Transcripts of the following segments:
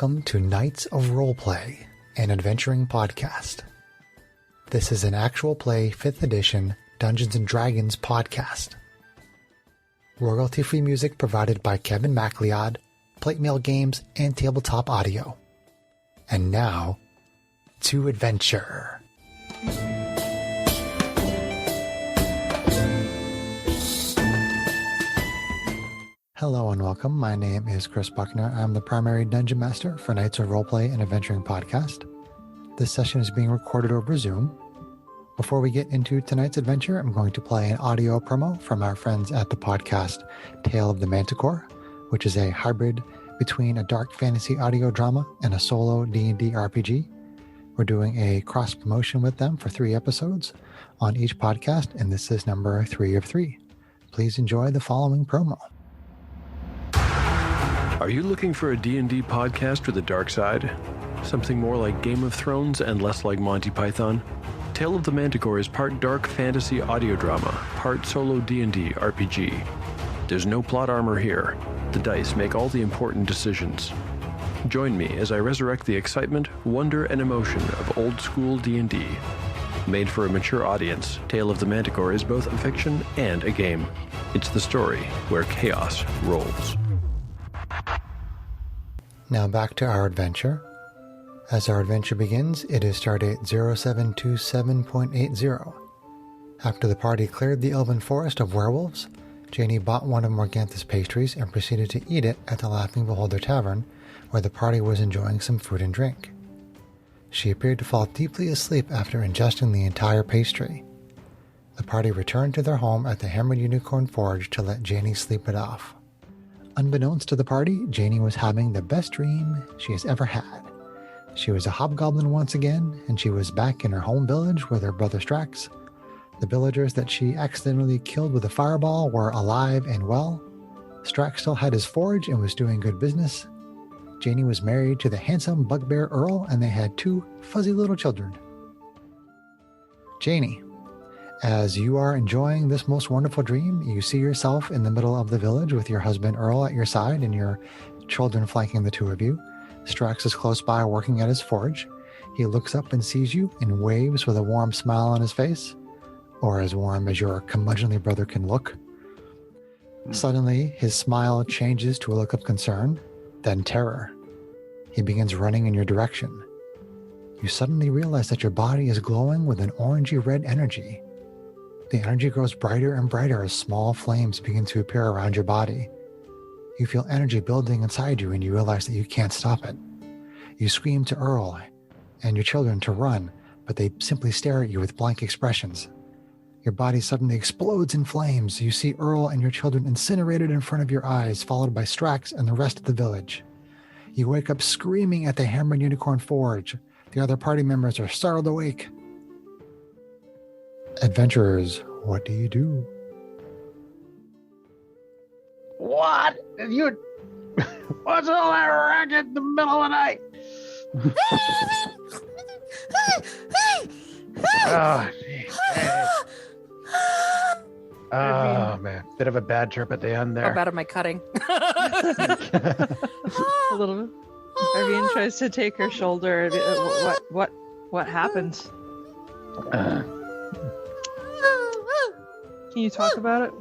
Welcome to Knights of Roleplay, an adventuring podcast. This is an actual play 5th edition Dungeons & Dragons podcast. Royalty-free music provided by Kevin MacLeod, Plate Mail Games, and Tabletop Audio. And now, to adventure. Hello and welcome. My name is Chris Buckner. I'm the primary Dungeon Master for Knights of Roleplay and Adventuring Podcast. This session is being recorded over Zoom. Before we get into tonight's adventure, I'm going to play an audio promo from our friends at the podcast Tale of the Manticore, which is a hybrid between a dark fantasy audio drama and a solo D&D RPG. We're doing a cross-promotion with them for 3 episodes on each podcast, and this is number 3 of 3. Please enjoy the following promo. Are you looking for a D&D podcast with a dark side? Something more like Game of Thrones and less like Monty Python? Tale of the Manticore is part dark fantasy audio drama, part solo D&D RPG. There's no plot armor here. The dice make all the important decisions. Join me as I resurrect the excitement, wonder, and emotion of old school D&D. Made for a mature audience, Tale of the Manticore is both a fiction and a game. It's the story where chaos rolls. Now back to our adventure. As our adventure begins, it is stardate 0727.80. After the party cleared the elven forest of werewolves, Jainey bought one of Morgantha's pastries and proceeded to eat it at the Laughing Beholder Tavern, where the party was enjoying some food and drink. She appeared to fall deeply asleep after ingesting the entire pastry. The party returned to their home at the Hammered Unicorn Forge to let Jainey sleep it off. Unbeknownst to the party, Jainey was having the best dream she has ever had. She was a hobgoblin once again, and she was back in her home village with her brother Strax. The villagers that she accidentally killed with a fireball were alive and well. Strax still had his forge and was doing good business. Jainey was married to the handsome bugbear Earl, and they had 2 fuzzy little children. Jainey, as you are enjoying this most wonderful dream, you see yourself in the middle of the village with your husband Earl at your side and your children flanking the 2 of you. Strax is close by working at his forge. He looks up and sees you and waves with a warm smile on his face, or as warm as your curmudgeonly brother can look. Suddenly, his smile changes to a look of concern, then terror. He begins running in your direction. You suddenly realize that your body is glowing with an orangey red energy. The energy grows brighter and brighter as small flames begin to appear around your body. You feel energy building inside you and you realize that you can't stop it. You scream to Earl and your children to run, but they simply stare at you with blank expressions. Your body suddenly explodes in flames. You see Earl and your children incinerated in front of your eyes, followed by Strax and the rest of the village. You wake up screaming at the Hammered Unicorn Forge. The other party members are startled awake. Adventurers, what do you do? What? You? What's all that racket in the middle of the night? Oh, geez. Oh, man. Bit of a bad trip at the end there. How bad am I cutting? A little bit. Irene tries to take her shoulder. What happened? Can you talk about it?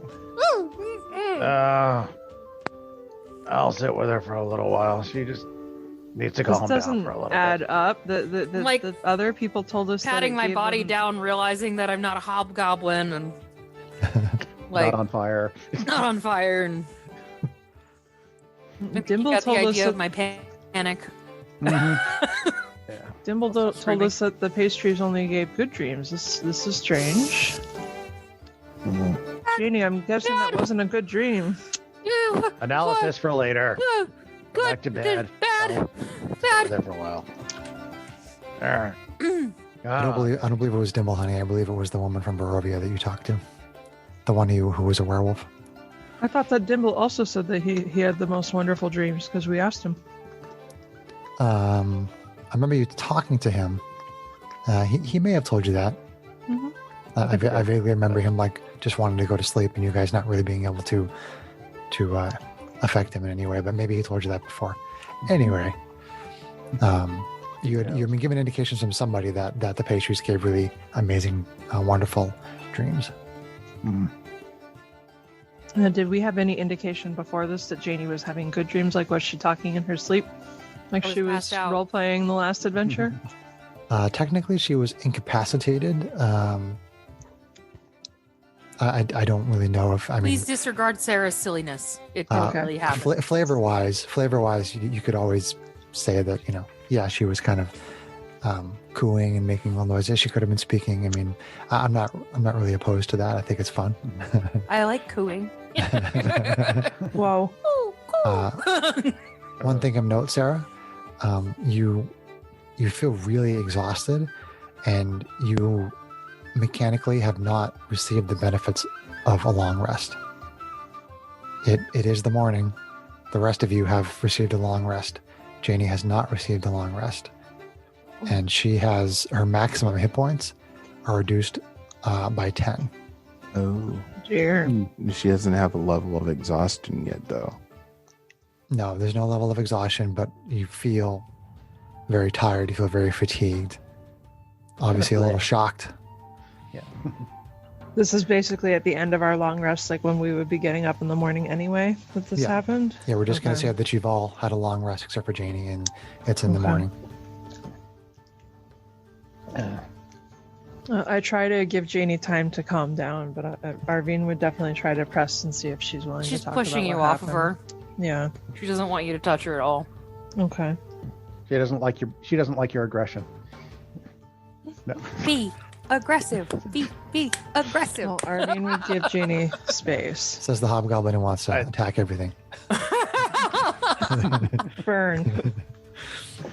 I'll sit with her for a little while. She just needs to calm down for a little bit. This doesn't add up. The other people told us patting that my body down, realizing that I'm not a hobgoblin and Not on fire. Not on fire. And Dimble got told the us idea that of my panic. Mm-hmm. Yeah. Dimble told us that the pastries only gave good dreams. This is strange. Mm-hmm. Jainey, I'm guessing that wasn't a good dream. Analysis for later. Good. Back to bed. Bad. There for a while. All right. I don't believe it was Dimble, honey. I believe it was the woman from Barovia that you talked to. The one who was a werewolf. I thought that Dimble also said that he had the most wonderful dreams because we asked him. I remember you talking to him. He may have told you that. Mm-hmm. I vaguely remember him just wanting to go to sleep and you guys not really being able to affect him in any way, but maybe he told you that before. Anyway, You had been given indications from somebody that the pastries gave really amazing, wonderful dreams. Did we have any indication before this that Jainey was having good dreams? Like, was she talking in her sleep? Like she was passed out. role-playing the last adventure? Technically, she was incapacitated. I don't really know if Please disregard Sarah's silliness. It didn't really happen. flavor-wise, you could always say that she was kind of cooing and making all noises. She could have been speaking. I mean, I'm not really opposed to that. I think it's fun. I like cooing. Whoa. One thing of note, Sarah, you feel really exhausted, and you mechanically have not received the benefits of a long rest. It is the morning. The rest of you have received a long rest. Jainey has not received a long rest, and she has her maximum hit points are reduced by 10. Oh, Dear. she doesn't have a level of exhaustion yet, though. No, there's no level of exhaustion, but you feel very tired. You feel very fatigued. Obviously, a little shocked. Yeah. This is basically at the end of our long rest, like when we would be getting up in the morning anyway that this happened? Yeah, we're just going to Okay. say that you've all had a long rest except for Jainey, and it's in the Okay. morning. I try to give Jainey time to calm down, but Arvine would definitely try to press and see if she's willing She's to talk pushing about you what off of happened. her. Yeah. She doesn't want you to touch her at all. Okay. She doesn't like your aggression. No. Be aggressive. Be aggressive. Well, Arvine would give Jainey space. Says the hobgoblin who wants to attack everything. Burn.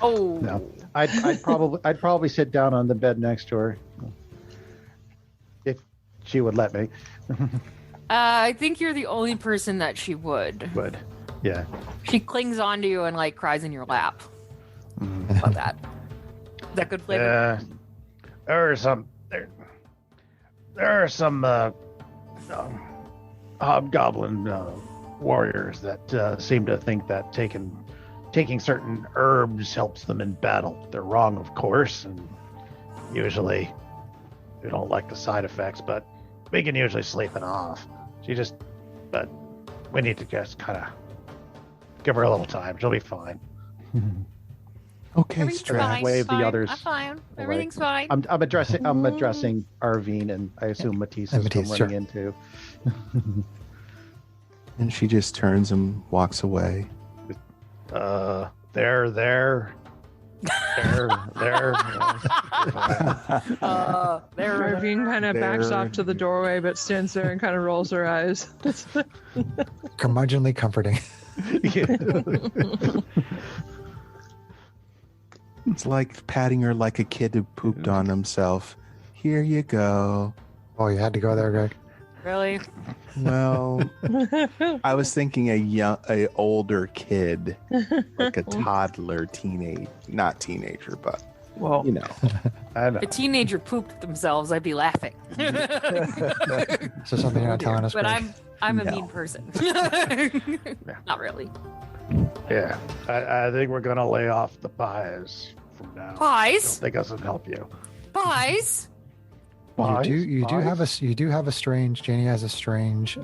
Oh. No. I'd probably sit down on the bed next to her if she would let me. I think you're the only person that she would. But yeah. She clings onto you and like cries in your lap. Love that. Is that good flavor? There are some hobgoblin warriors that seem to think that taking certain herbs helps them in battle. They're wrong, of course, and usually we don't like the side effects, but we can usually sleep it off. But we need to just kind of give her a little time. She'll be fine. Okay, Everything's Strax. fine. Wave the fine. others I'm fine. away. Everything's fine. I'm addressing Arvine, and I assume Matisse And is Matisse, running into. And she just turns and walks away. There. There. Arvine kind of backs off to the doorway, but stands there and kind of rolls her eyes. Curmudgeonly comforting. It's like patting her like a kid who pooped on himself. Here you go. Oh, you had to go there, Greg. Really? Well, I was thinking a older kid, like a toddler, not teenager, but Well, you know. I know. If a teenager pooped themselves, I'd be laughing. So something you're not telling us, But Greg? I'm a No. mean person. Not really. Yeah, I think we're gonna lay off the pies from now. I don't Pies? think us will help you. Pies? You do have a strange. Jainey has a strange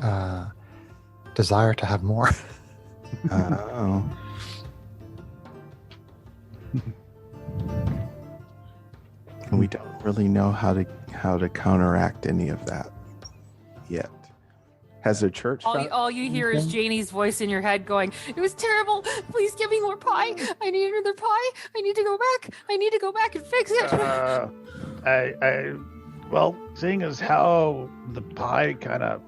desire to have more. Oh. And we don't really know how to counteract any of that yet. Has the church All you hear is Janie's voice in your head going, "It was terrible. Please give me more pie. I need another pie. I need to go back. I need to go back and fix it." Well, seeing as how the pie kind of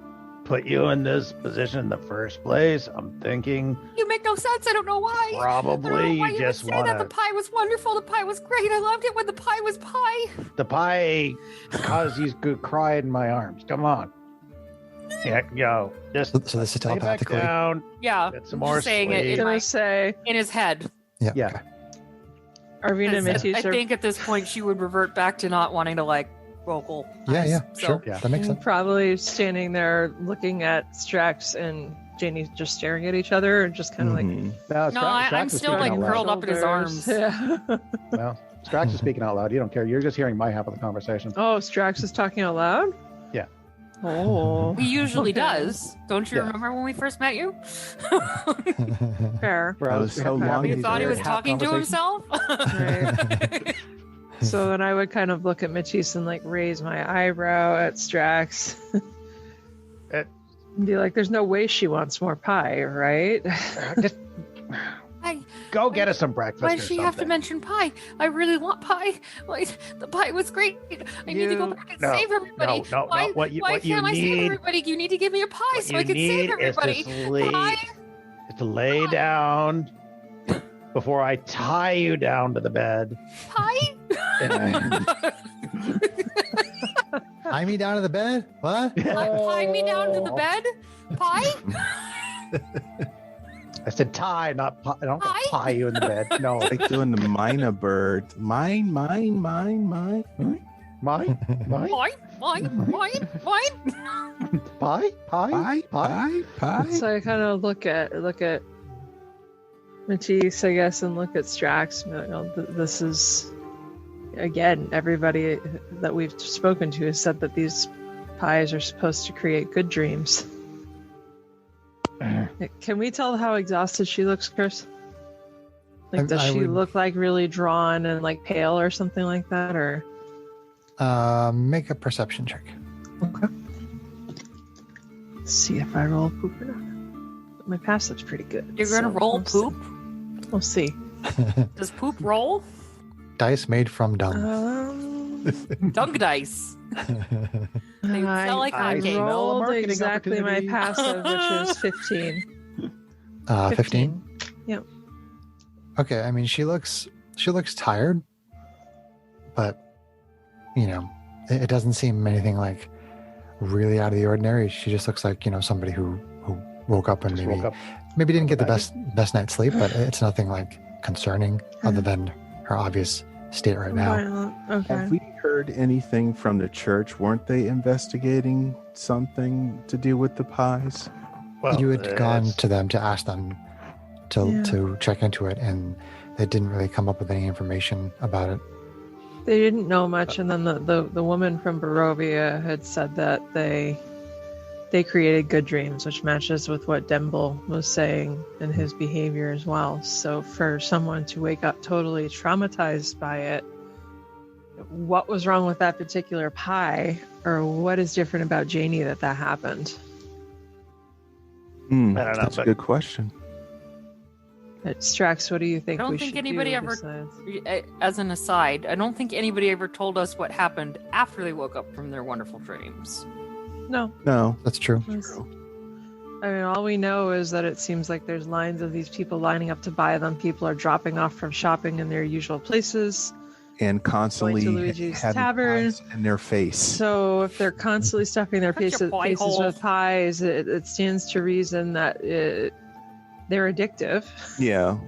put you in this position in the first place, I'm thinking You make no sense. I don't know why. I don't probably know why you you just would say that. The want pie was wonderful. The pie was great. I loved it when the pie was pie. the pie caused you to cry in my arms. Come on. Yeah, yo, just So this is lay back telepathically. down. Yeah. Get some I'm more just saying it sleep. I'm gonna say in his head. Yeah. Yeah. Okay. Arvine and I Matisse are think at this point she would revert back to not wanting to like vocal. Yeah. eyes. Yeah. So, Sure. Yeah. That makes sense. probably standing there looking at Strax and Jainey just staring at each other and just kind of like, No, I'm still like curled up in his arms. Yeah. Well, Strax is speaking out loud. You don't care. You're just hearing my half of the conversation. Oh, Strax is talking out loud? Yeah. Oh. He usually Okay. does. Don't you Yeah. remember when we first met you? Fair. Bro, That was so long You He's thought he there. was talking to himself? Right. So then I would kind of look at Matisse and like raise my eyebrow at Strax. It- And be like, there's no way she wants more pie, right? Just go get us some breakfast. Why or does she have to something. mention pie? I really want pie. Like, the pie was great. I need to go back and save everybody. No. Why, What you why can't I save need? everybody? You need to give me a pie What so you I can save need is everybody. to lay down before I tie you down to the bed. Pie? Tie me down to the bed? What? Tie me down to the bed? Pie? I said tie, not pie. I don't Pie? pie you in the bed. No, Like doing the mina bird. Mine. mine. Mine? Mine? Pie. Pie. So I kind of look at Matisse, I guess, and look at Strax. You know, this is, again, everybody that we've spoken to has said that these pies are supposed to create good dreams. Can we tell how exhausted she looks, Chris? Like, does I she would- look like really drawn and like pale or something like that? Or Make a perception check. okay, let's see if I roll poop or not. My passive's pretty good. You're going to so roll we'll see. poop? We'll see. Does poop roll? Dice made from dung. Dunk dice. They sell like I hotcakes. smell a rolled marketing exactly my opportunity. passive, which is 15. 15. Yep. Okay, I mean she looks tired, but you know, it doesn't seem anything like really out of the ordinary. She just looks like, you know, somebody who woke up and Just woke up. maybe didn't get the back. best night's sleep, but it's nothing like concerning other than her obvious state right now. Violent. Okay. Have we heard anything from the church? Weren't they investigating something to do with the pies? Well, You had gone it's- to them to ask them to check into it, and they didn't really come up with any information about it. They didn't know much, and then the woman from Barovia had said that they created good dreams, which matches with what Demble was saying and his behavior as well. So for someone to wake up totally traumatized by it, what was wrong with that particular pie, or what is different about Jainey that happened? I don't know, That's a but- good question. Strax, what do you think? I don't we think should anybody do ever- besides- As an aside, I don't think anybody ever told us what happened after they woke up from their wonderful dreams. No. No. That's true. I mean, all we know is that it seems like there's lines of these people lining up to buy them. People are dropping off from shopping in their usual places. And constantly Going to Luigi's having Tavern. pies in their face. So if they're constantly stuffing their Cut your faces pie hole. with pies, it stands to reason that they're addictive Yeah.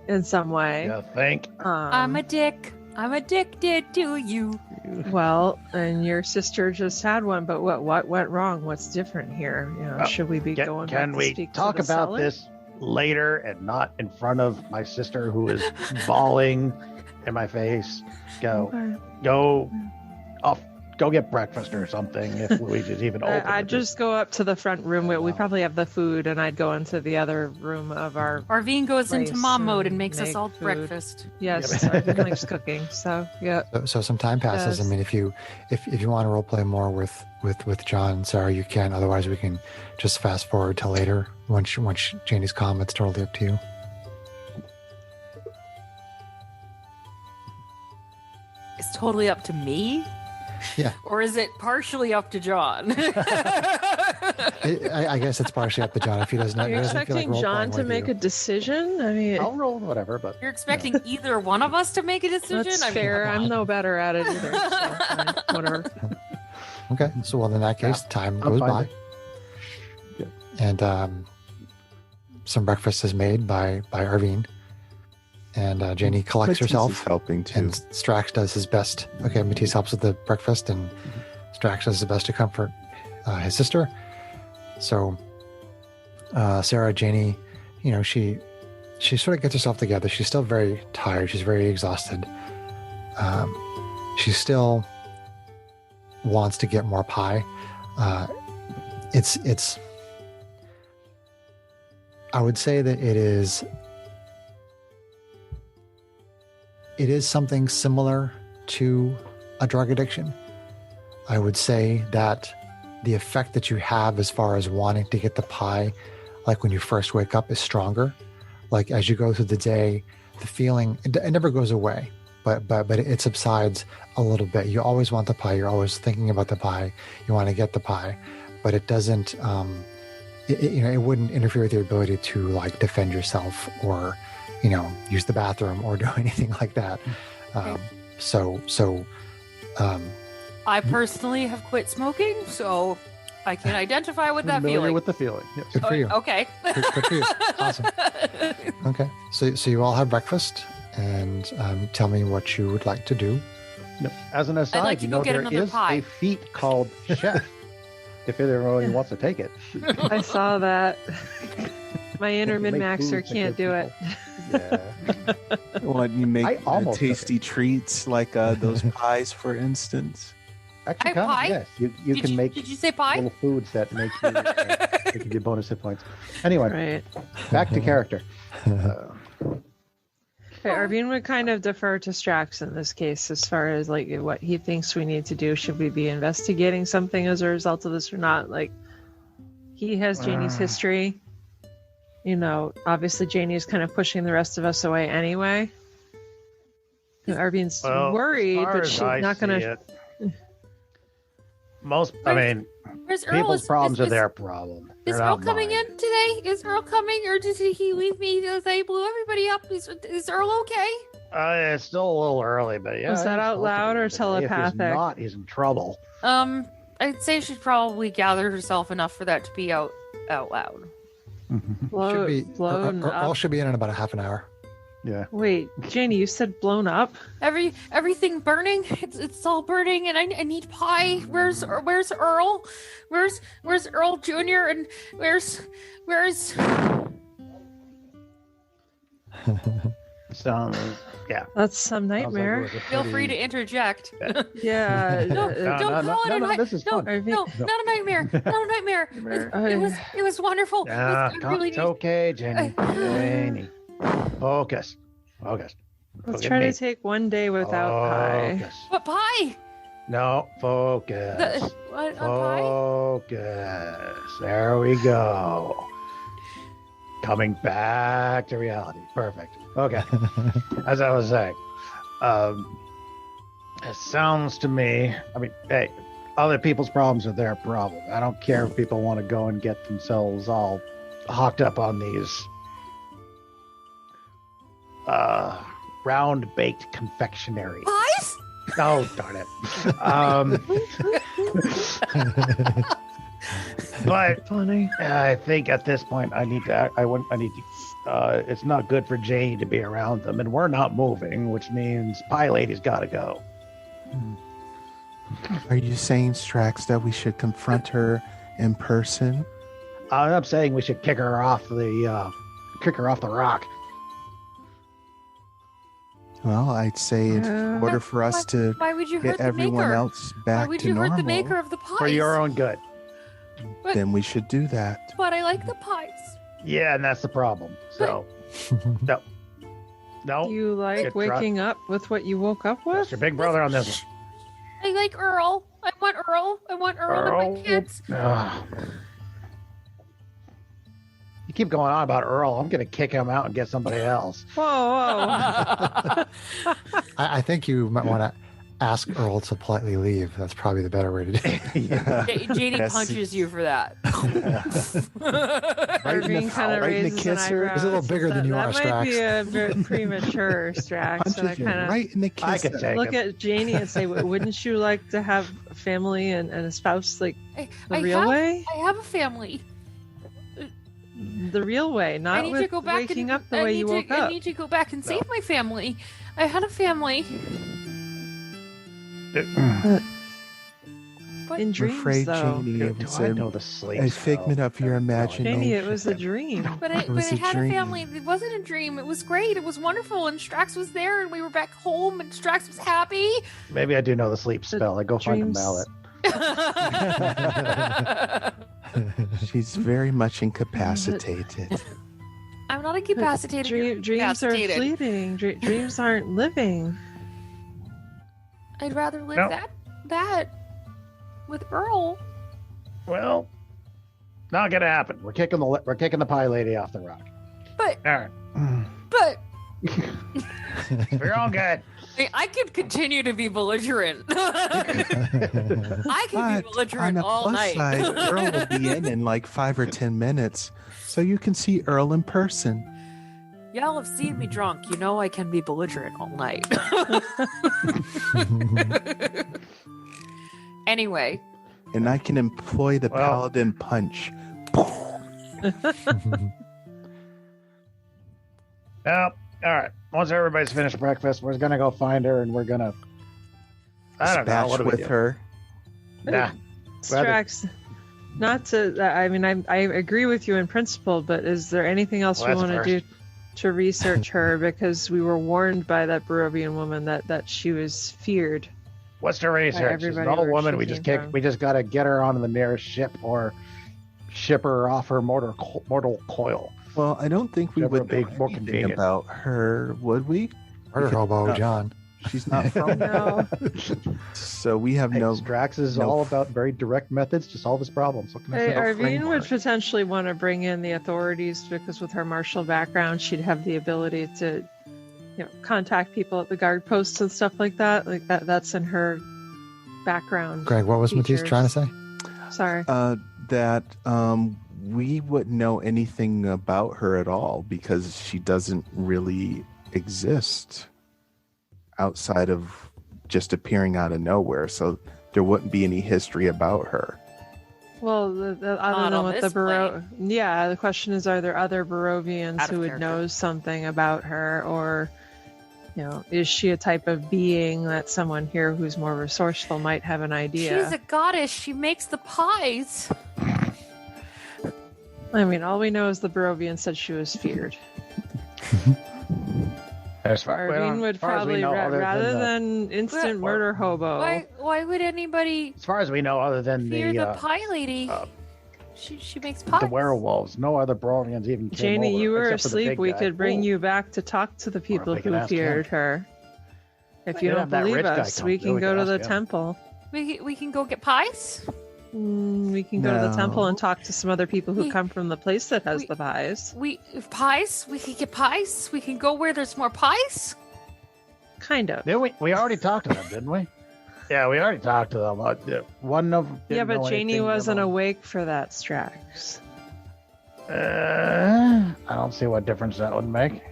in some way. You think? I'm a dick. I'm addicted to you. Well, and your sister just had one, but what went wrong? What's different here? You know, should we be going back Can to we speak talk to the about seller? this later and not in front of my sister who is bawling in my face? Okay. Go off. Go get breakfast or something if Luigi's even open. I'd just go up to the front room where we probably have the food, and I'd go into the other room of our Arvine goes into Place mom mode and and makes us make all food. breakfast. yes, Yep. Arvin likes cooking. So yeah, So some time passes. Yes. I mean, if you want to role play more with John and Sarah, you can. Otherwise, we can just fast forward to later. Once Janie's calm, it's totally up to you. It's totally up to me? Yeah. Or is it partially up to John? I guess it's partially up to John if he doesn't. are you he doesn't feel like expecting John role-playing to with make you. a decision? I mean, I'll roll whatever, but You're expecting either one of us to make a decision? that's I mean, fair. come I'm on. no better at it either. So, fine, whatever. Okay, so well in that case, time I'm goes fine by, with and some breakfast is made by Arvine, and Janie collects Matisse herself. is helping too. And Strax does his best. Okay, Matisse helps with the breakfast, and Strax does his best to comfort his sister. So Sarah, Jainey, she sort of gets herself together. She's still very tired. She's very exhausted. She still wants to get more pie. It's. I would say that it is something similar to a drug addiction. I would say that the effect that you have as far as wanting to get the pie, like when you first wake up, is stronger. Like as you go through the day, the feeling, it never goes away, but it subsides a little bit. You always want the pie. You're always thinking about the pie. You want to get the pie, but it doesn't, it wouldn't interfere with your ability to like defend yourself or, use the bathroom or do anything like that. I personally have quit smoking, so I can identify with that Familiar feeling. with the feeling. Yes. Good for you. Okay. Good for you. Awesome. Okay. So you all have breakfast and tell me what you would like to do. No. As an aside, like to go get there another is pie. a feat called chef. If anyone wants to take it. I saw that. My inner Make min-maxer food for can't good do it. Yeah. What, you I make almost took tasty treats like those pies, for instance? Actually, Pie? kind of, yes. You can make Did you say pie? little foods that make you they give you bonus hit points. Anyway, Right. back to character. Okay, Arvine would kind of defer to Strax in this case as far as like what he thinks we need to do. Should we be investigating something as a result of this or not? Like, he has Jainey's history. Obviously Jainey is kind of pushing the rest of us away anyway. Arvine's worried, but she's not going to. Where's Earl? People's problems are their problem. Is They're Earl not coming mine. in today? Is Earl coming, or did he leave me as I blew everybody up? Is Earl okay? It's still a little early, but yeah. Was that he's out supposed to loud be or today. telepathic? If he's not, he's in trouble. I'd say she'd probably gather herself enough for that to be out loud. Should be blown Earl up. should be in about a half an hour. Yeah. Wait, Jainey, you said blown up? Everything burning. It's all burning, and I need pie. Where's Earl? Where's Earl Jr. and where's Yeah. That's some Sounds like it nightmare. was a Feel free to pretty- interject. Yeah. No, don't call it a nightmare. this is fun. No, not a nightmare. Not a nightmare. It was wonderful. Yeah, I it's okay, Jainey. Jainey. Focus. Let's Look at try me. to take one day without pie. Focus. What pie? No, focus. What pie? Focus. There we go. Coming back to reality. Perfect. Okay. As I was saying, it sounds to me, hey, other people's problems are their problem. I don't care if people want to go and get themselves all hawked up on these round baked confectionery. Pies? Oh, darn it. But Funny. I think at this point I need to. It's not good for Jainey to be around them, and we're not moving, which means Pie Lady's got to go. Are you saying, Strax, that we should confront her in person? I'm saying we should kick her off the rock. Well, I'd say in order for us to Why would you hurt get the everyone maker? else Why back would to you normal, hurt the maker of the pies? For your own good. then we should do that. But I like the pies. Yeah, and that's the problem. So, no. Do you like Good waking up with what you woke up with? That's your big brother on this I like Earl. I want Earl. I want Earl and my kids. one. Ugh. You keep going on about Earl. I'm going to kick him out and get somebody else. Whoa, whoa. I think you might want to ask Earl to politely leave. That's probably the better way to do it. Yeah. Jainey Yes. punches you for that. Irving kind of right in the raises an kisser. eyebrow. He's a little bigger than you are, That might be Strax. a bit premature, Strax. So I Punches you kind of right in the I kisser. could take look him. at Jainey and say, "Wouldn't you like to have a family and a spouse like the I real way? I have a family. The real way, I not need to with go back waking and up the way you woke I up." need to go back and save my family. I had a family, In I'm dreams, afraid, though. Jainey, it Do was I know the sleep a spell? figment of your imagination. Jainey, it was a dream. But It was I a had dream. a family. It wasn't a dream. It was great. It was wonderful. And Strax was there, and we were back home, and Strax was happy. Maybe I do know the sleep spell. I go find a dreams- mallet. She's very much incapacitated. I'm not incapacitated. you're Dreams are incapacitated. fleeting. Dreams aren't living. I'd rather live No. that with Earl. Well, not gonna happen. We're kicking the pie lady off the rock. But All right, we're all good. I could continue to be belligerent. I could be But belligerent on the all plus night. side, Earl will be in like 5 or 10 minutes, so you can see Earl in person. Y'all have seen me drunk. You know I can be belligerent all night. Anyway, And I can employ the Well- paladin punch. Well, all right. Once everybody's finished breakfast, we're gonna go find her, and we're gonna. I don't know. Dispatch What do we with do? her. Nah. Strax, not to. I mean, I agree with you in principle, but is there anything else Well, we that's want to first. do to research her? Because we were warned by that Barovian woman that she was feared. What's the research? She's an everybody old where woman. she We just came kick. from. We just gotta get her onto the nearest ship or ship her off her mortal coil. Well, I don't think we Whichever would would know be more anything convenient. about her, would we? Murder hobo, John. She's not from there, No, so we have Hey, no. Strax is no- all about very direct methods to solve his problems. What can I say? Arvine would framework. potentially want to bring in the authorities because with her martial background, she'd have the ability to, contact people at the guard posts and stuff like that. Like that's in her background. Greg, what was Matisse Features. trying to say? Sorry. That we wouldn't know anything about her at all because she doesn't really exist outside of just appearing out of nowhere. So there wouldn't be any history about her. Well, other Not than on with the this Baro, yeah. The question is, are there other Barovians Out of who would character. know something about her, or is she a type of being that someone here who's more resourceful might have an idea? she's a goddess. She makes the pies. I mean, all we know is the Barovian said she was feared. As far, Arvine would as far as we probably, know, rather than instant Well, murder hobo. Why would anybody as far as we know, other than fear the the pie lady? uh, She makes pies. the werewolves, no other Barovians even came Jainey, over, you were except for the asleep. big We guy. could bring Ooh. you back to talk to the people we can who ask feared him. her. If Might you have don't that believe rich guy us, come we through, can we go can to ask the him. temple. We can go get pies. We can go to the temple No. and talk to some other people who We- come from the place that has we- the pies. Pies. We can get pies. We can go where there's more pies. Kind of. Didn't we? We already talked to them, didn't we? Yeah, we already talked to them. One of them. Yeah, didn't but know Jainey anything wasn't about- awake for that, Strax. I don't see what difference that would make.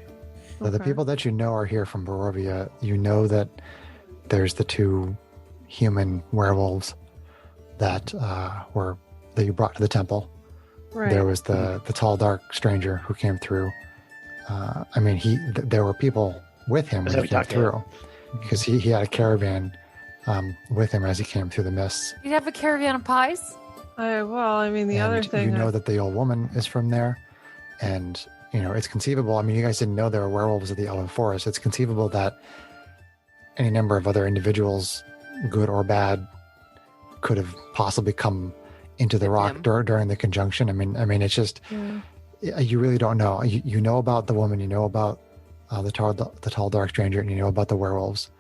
So the Okay. people that you know are here from Barovia. You know that there's the 2 human werewolves that that you brought to the temple. Right. There was the tall, dark stranger who came through. I mean, there were people with him Was when it he came Tucker? through, because he had a caravan with him as he came through the mists. You'd have a caravan of pies. Well, I mean, the And other thing. you know that the old woman is from there, and it's conceivable. I mean, you guys didn't know there were werewolves of the Elven Forest. It's conceivable that any number of other individuals, good or bad, could have possibly come into the With rock him. during the conjunction. I mean, it's just Yeah. you really don't know. You know about the woman, you know about the tall dark stranger, and you know about the werewolves.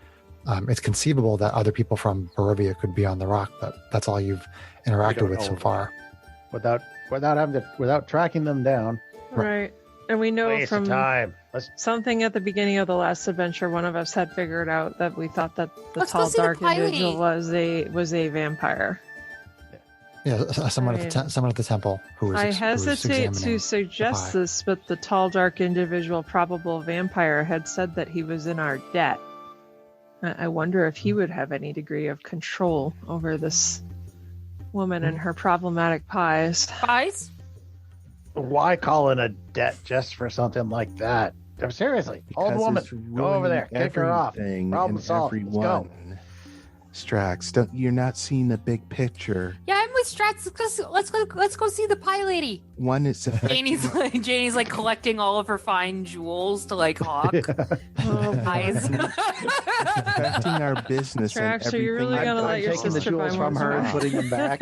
It's conceivable that other people from Barovia could be on the rock, but that's all you've interacted don't with so know. far. Without tracking them down. Right. And we know Waste from of time. Let's something at the beginning of the last adventure, one of us had figured out that we thought that the Let's go tall, see the dark pie individual lady. was a vampire. Yeah, someone I at the temple who was. I who was hesitate examining to suggest pie. this, but the tall, dark individual, probable vampire, had said that he was in our debt. I wonder if he would have any degree of control over this woman and her problematic pies. Pies? why call in a debt just for something like that? Seriously, old Because woman, it's go over there, ruining kick her off. everything Problem and solved. Let's go. everyone. Strax, you're not seeing the big picture. Yeah, I'm with Strats. Let's go see the pie lady. One is Janie's like collecting all of her fine jewels to like hawk. Pies. affecting our business. Strax, and are you really everything. gonna let your taking the sister buy jewels more from her and jewels? putting them back.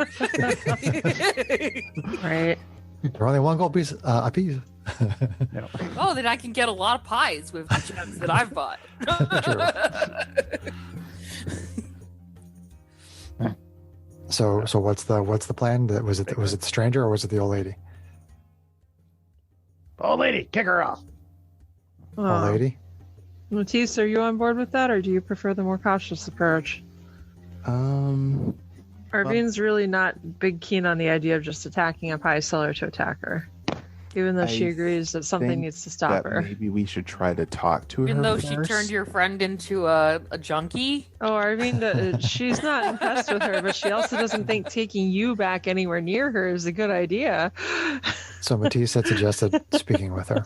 Right. They're only one gold piece a piece. Oh, then I can get a lot of pies with the gems that I've bought. So what's the plan? Was it the stranger or was it the old lady? Old lady, kick her off. Old lady. Matisse, are you on board with that, or do you prefer the more cautious approach? Arvine's really not big keen on the idea of just attacking a pie seller to attack her, even though she agrees that something think needs to stop that her. maybe we should try to talk to her. Even though she first. turned your friend into a junkie. Oh, Arvine, she's not impressed with her, but she also doesn't think taking you back anywhere near her is a good idea. So Matisse had suggested speaking with her.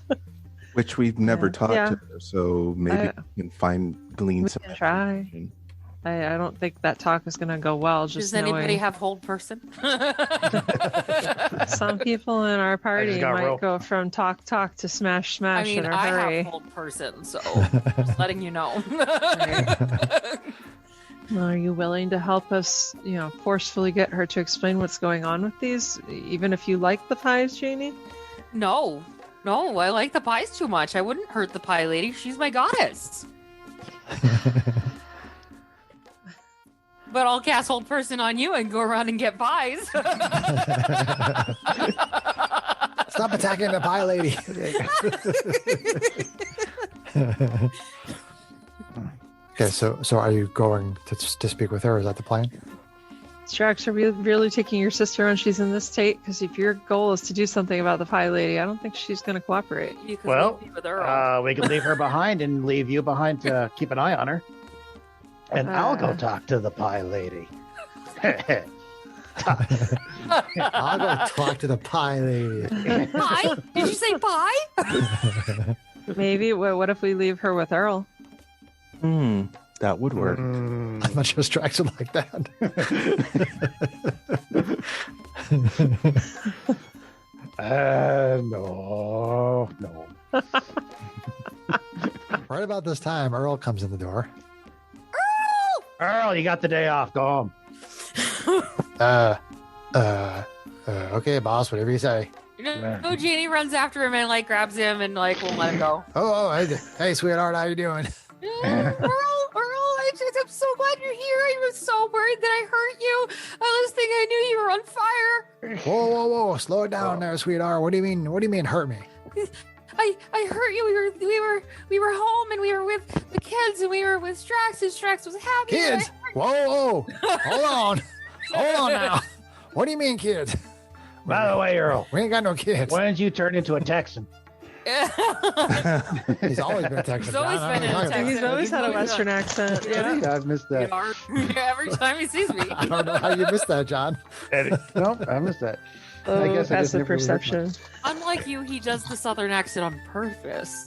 Which we've never talked Yeah. to her, so maybe we can glean We some can try. information. I don't think that talk is going to go well. Just Does anybody knowing have hold person? some people in our party got might rope. go from talk to smash I mean, in a I hurry. have hold person, so just letting you know. Well, are you willing to help us, forcefully get her to explain what's going on with these, even if you like the pies, Jainey? No, I like the pies too much. I wouldn't hurt the pie lady. She's my goddess. But I'll cast hold person on you and go around and get pies. Stop attacking the pie lady. Okay, so are you going to speak with her? Is that the plan? Strax, are we really taking your sister when she's in this state? Because if your goal is to do something about the pie lady, I don't think she's going to cooperate. You could Well, leave me with Earl. we can leave her behind and leave you behind to keep an eye on her. And I'll go talk to the pie lady. I'll go talk to the pie lady. Pie? Did you say pie? Maybe, what if we leave her with Earl? That would work. I'm not sure Strax would like that. No. Right about this time, Earl comes in the door. Earl, you got the day off. Go home. Okay, boss, whatever you say. No, Jainey runs after him and like grabs him and like won't let him go. Hey, sweetheart, how you doing? Earl, I'm so glad you're here. I was so worried that I hurt you. I was thinking I knew you were on fire. Whoa, slow it down there, sweetheart. What do you mean hurt me? I hurt you. We were home and we were with the kids and we were with Strax and Strax was happy. Kids? Whoa, hold on now. What do you mean, kids? By the way, Earl, We ain't got no kids. when did you turn into a Texan? He's always been a Texan. He's always been a Texan. He's always had a Western accent. Yeah. I've missed that. Every time he sees me. I don't know how you missed that, John. No, I missed that. Oh, I guess I just passive never really heard perception. Unlike you, he does the southern accent on purpose.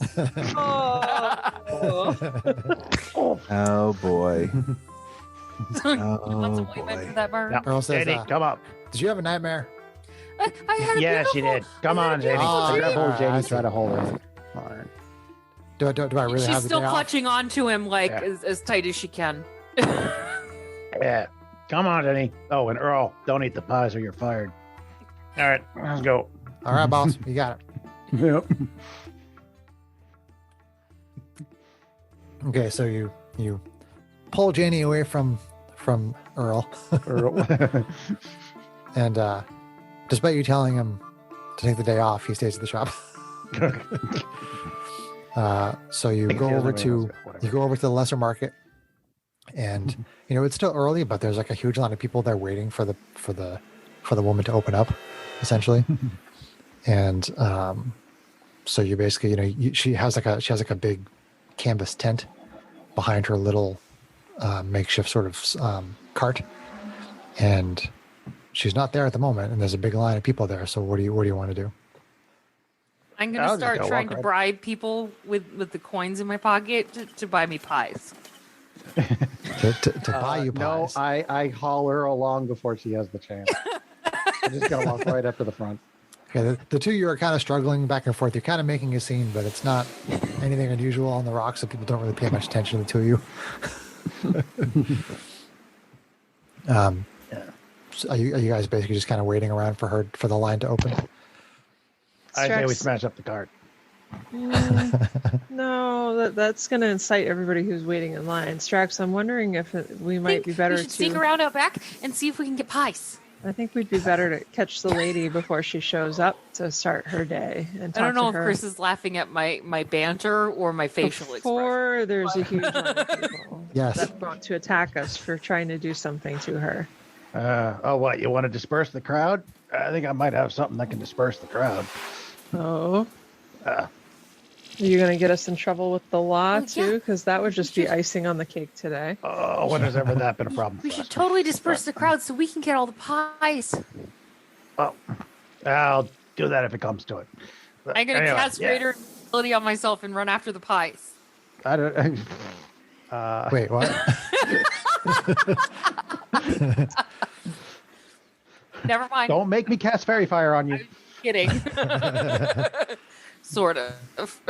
Oh boy. Want some ointment boy. for that burn? No. Earl says, Jainey, come up. did you have a nightmare? I had a Yeah, she beautiful- did. Come on, Jainey. Oh, I'm gonna hold I Jainey. see. Try to hold her. All right. Do I really She's have the still day off? clutching onto him like Yeah. as tight as she can. Yeah. Come on, Jainey. Oh, and Earl, don't eat the pies or you're fired. All right, let's go. All right, boss, you got it. Yep. Okay, so you pull Jainey away from Earl, and despite you telling him to take the day off, he stays at the shop. So you go over to the lesser market, and it's still early, but there's like a huge line of people there waiting for the woman to open up, essentially. And so you basically she has like a big canvas tent behind her little makeshift sort of cart, and she's not there at the moment, and there's a big line of people there. So what do you want to do? I'm I'll gonna just start go trying walk to right- bribe people with the coins in my pocket to buy me pies. to buy you No, pies. I haul her along before she has the chance. I'm just gonna walk right up to the front. Okay, the two of you are kind of struggling back and forth. You're kind of making a scene, but it's not anything unusual on the rocks, so people don't really pay much attention to the two of you. So are you guys basically just kind of waiting around for the line to open? I say we Strax- smash up the cart. No, that's going to incite everybody who's waiting in line. Strax, I'm wondering if we might be better We should sneak to. around out back and see if we can get pies. I think we'd be better to catch the lady before she shows up to start her day and talk I don't know to if her. Chris is laughing at my banter or my facial expression. Before there's a huge amount of people Yes. that want to attack us for trying to do something to her. What, you want to disperse the crowd? I think I might have something that can disperse the crowd. Oh. Are you going to get us in trouble with the law, Well, yeah. too? Because that would just be icing on the cake today. Oh, when has ever that been a problem We for should us? totally disperse the crowd so we can get all the pies. Oh, I'll do that if it comes to it. But I'm gonna anyway, cast greater ability on myself and run after the pies. I don't. Wait, what? Never mind. Don't make me cast fairy fire on you. Kidding. Sort of.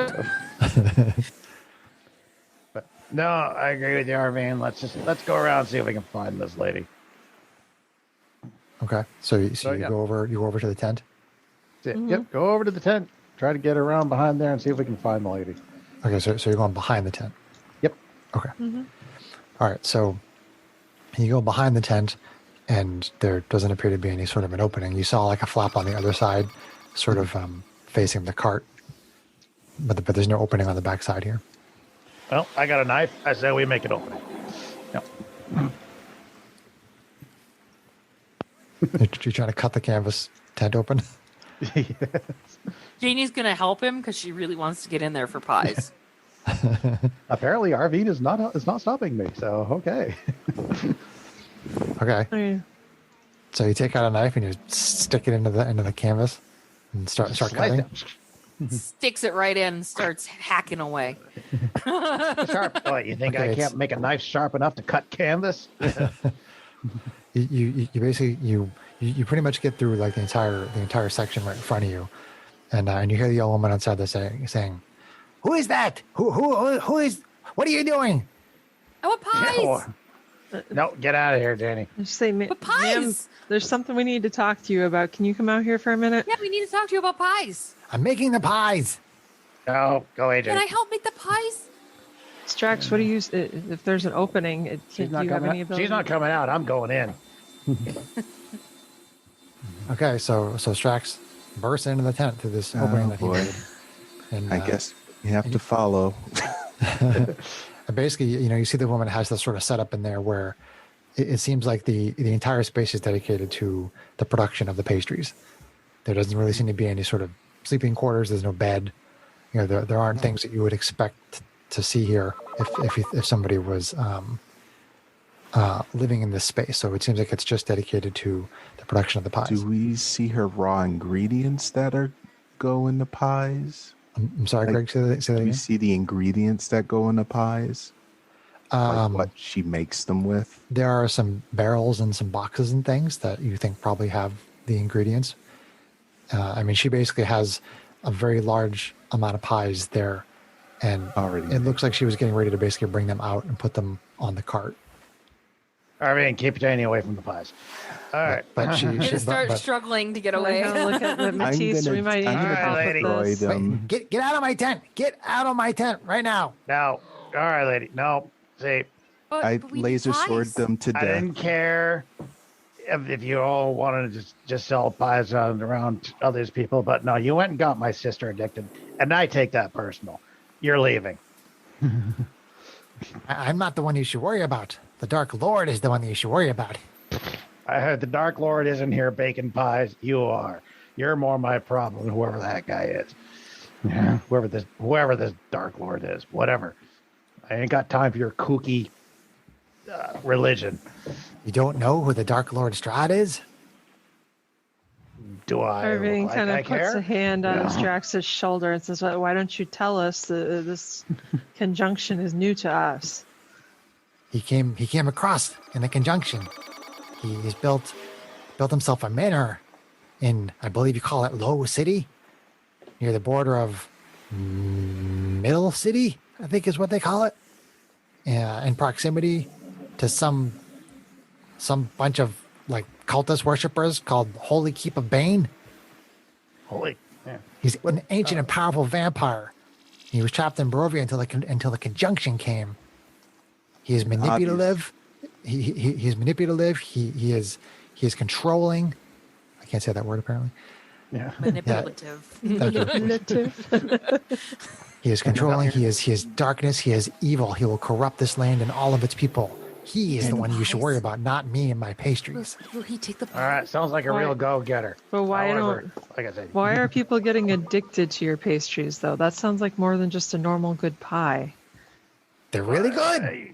But no, I agree with you, Arvine. Let's go around and see if we can find this lady. Okay, so you yeah. go over to the tent. That's it. Yep, go over to the tent. Try to get around behind there and see if we can find the lady. Okay, so you're going behind the tent. Yep. Okay. All right, so you go behind the tent, and there doesn't appear to be any sort of an opening. You saw like a flap on the other side, sort of facing the cart, but there's no opening on the back side here. Well, I got a knife. I say we make it open. Yep. You're trying to cut the canvas tent open. Janie's gonna help him because she really wants to get in there for pies. Apparently, Arvine is not stopping me. So okay. Okay, Okay. so you take out a knife and you stick it into the canvas and start Slice cutting. it. Sticks it right in and starts hacking away. Sharp. Oh, you think Okay, I can't make a knife sharp enough to cut canvas? You basically you pretty much get through like the entire section right in front of you, and you hear the old woman outside there saying, "Who is that? Who is? What are you doing?" I want pies. No, get out of here, Jainey. Just say, But ma'am, pies. there's something we need to talk to you about. Can you come out here for a minute? Yeah, we need to talk to you about pies. I'm making the pies. No, go away, Can Jainey. I help make the pies? Strax, what do you? If there's an opening, do She's you not have coming any out. ability? She's not coming out. I'm going in. Okay, so Strax bursts into the tent through this opening that he boy. made, and I guess you have to follow. and basically, you see the woman has this sort of setup in there where it seems like the entire space is dedicated to the production of the pastries. There doesn't really seem to be any sort of sleeping quarters. There's no bed. There aren't things that you would expect to see here if somebody was living in this space. So it seems like it's just dedicated to the production of the pies. Do we see her raw ingredients that go in the pies? I'm sorry, like, Greg. Say that Do we again. see the ingredients that go in the pies? Like what she makes them with? There are some barrels and some boxes and things that you think probably have the ingredients. She basically has a very large amount of pies there, and Already it looks like she was getting ready to basically bring them out and put them on the cart. Arvine, keep Jainey away from the pies. All right. But she I'm gonna start but- struggling to get We're away. gonna look at the Matisse. We might need I'm to gonna help lady. with this. destroy them. Wait, get out of my tent! Get out of my tent right now! No. All right, lady. No. See, I But we need laser sword pies. them to I death. didn't care if you all wanted to just sell pies around others people, but no, you went and got my sister addicted, and I take that personal. You're leaving. I'm not the one you should worry about. The Dark Lord is the one that you should worry about. I heard the Dark Lord isn't here baking pies. You are. You're more my problem than whoever that guy is. Yeah, whoever this Dark Lord is, whatever. I ain't got time for your kooky religion. You don't know who the Dark Lord Strahd is? Do I? Irving Like kind I of puts care? a hand on No. Strax's shoulder and says, "Why don't you tell us? This conjunction is new to us." He came across in the conjunction. He's built himself a manor in, I believe you call it Low City, near the border of Middle City, I think is what they call it. In proximity to some bunch of like cultist worshippers called Holy Keep of Bane. Holy, yeah. He's an ancient and powerful vampire. He was trapped in Barovia until the conjunction came. He is manipulative. He's manipulative. He is controlling. I can't say that word apparently. Yeah. Manipulative. He is controlling. He is darkness. He is evil. He will corrupt this land and all of its people. He is the one you should worry about, not me and my pastries. Will he take the All right, sounds like a real go-getter. But why However, like I said, Why are people getting addicted to your pastries, though? That sounds like more than just a normal good pie. They're really good.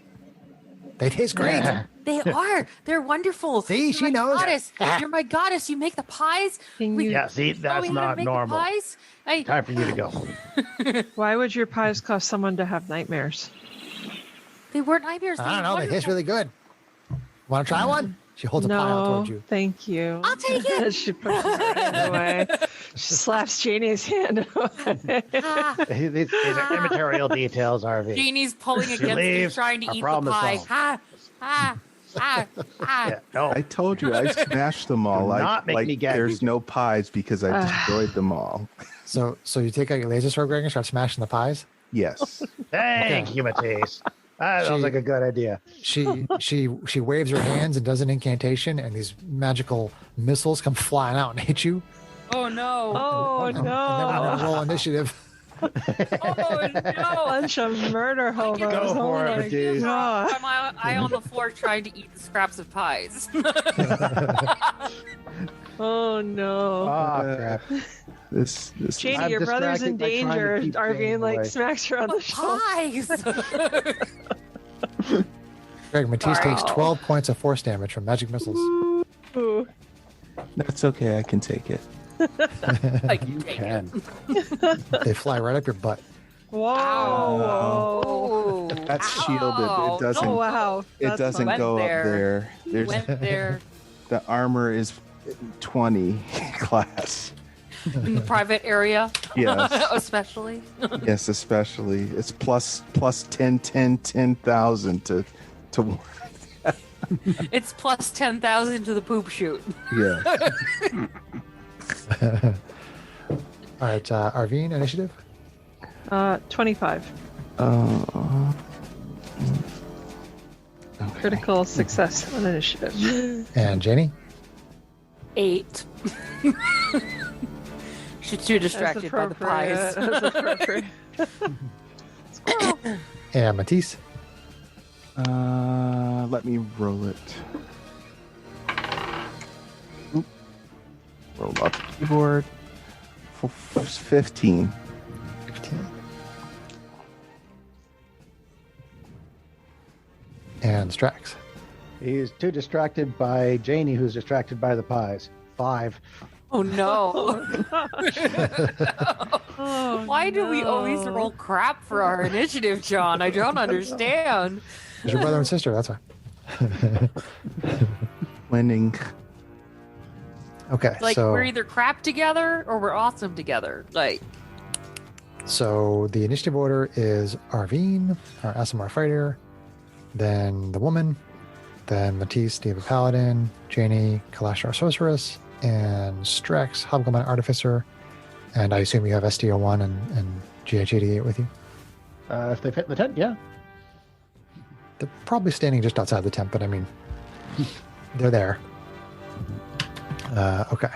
They taste great. Yeah. They are. They're wonderful. See, You're she my knows. Goddess. You're my goddess. You make the pies. Can you- Yeah, see, Show that's me how to not make the normal. pies. Hey, Time for you to go. Why would your pies cause someone to have nightmares? they weren't nightmares. I don't know. They taste wonderful. really good. Want to try one? She holds a pie out No, towards you. thank you. I'll take it. She pushes her hand away. She slaps Janie's hand away. Ah, These are immaterial details, RV. Janie's pulling She against me, leaves, trying to our eat the problem is pie. solved. Yeah, no. I told you I smashed them all. Do not make me gag There's you. no pies because I destroyed them all. So you take out your laser sword, Greg, and start smashing the pies. Yes. Thank you, Matisse. That sounds like a good idea. She waves her hands and does an incantation, and these magical missiles come flying out and hit you. Oh no! Oh And then we're gonna no! roll initiative. Oh no! Bunch of murder hobos. Go for it, Oh my Matisse. God. I on the floor trying to eat the scraps of pies. Oh no. Oh, crap. This Janie, I'm your brother's in distracted by trying to danger. keep Arvine Jane like away. smacks her on the shoulder. Pies! Greg, Matisse takes Wow. 12 points of force damage from magic missiles. Ooh. That's okay. I can take it. Like, You take can. They fly right up your butt. Whoa. Oh, That's shielded. Ow. It doesn't. Oh wow. It That's doesn't fun. go Went up there. There's Went there the armor is 20 class. in the private area, Yes. especially. Yes, especially it's plus 10,000 to It's plus 10,000 to the poop shoot. yeah. All right, Arvine, initiative. 25. Okay. Critical success on initiative. And Jainey. 8. She's too distracted by the pies. That's appropriate. And Matisse. Let me roll it. Oop. Roll up the keyboard. 15. 15. And Strax. He's too distracted by Janie, who's distracted by the pies. 5. Oh no. Oh, Why do we always no. roll crap for our initiative, John? I don't understand. It's your brother and sister, that's why. Winning. Okay, Like, so we're either crap together or we're awesome together. Like, so the initiative order is Arvine, our SMR fighter, then the woman, then Matisse, David Paladin, Jainey, Kalash, our sorceress, and Strex, Hobgoblin Artificer, and I assume you have STO1 and GH88 with you. If they fit in the tent, yeah. They're probably standing just outside the tent, but I mean, they're there. Okay.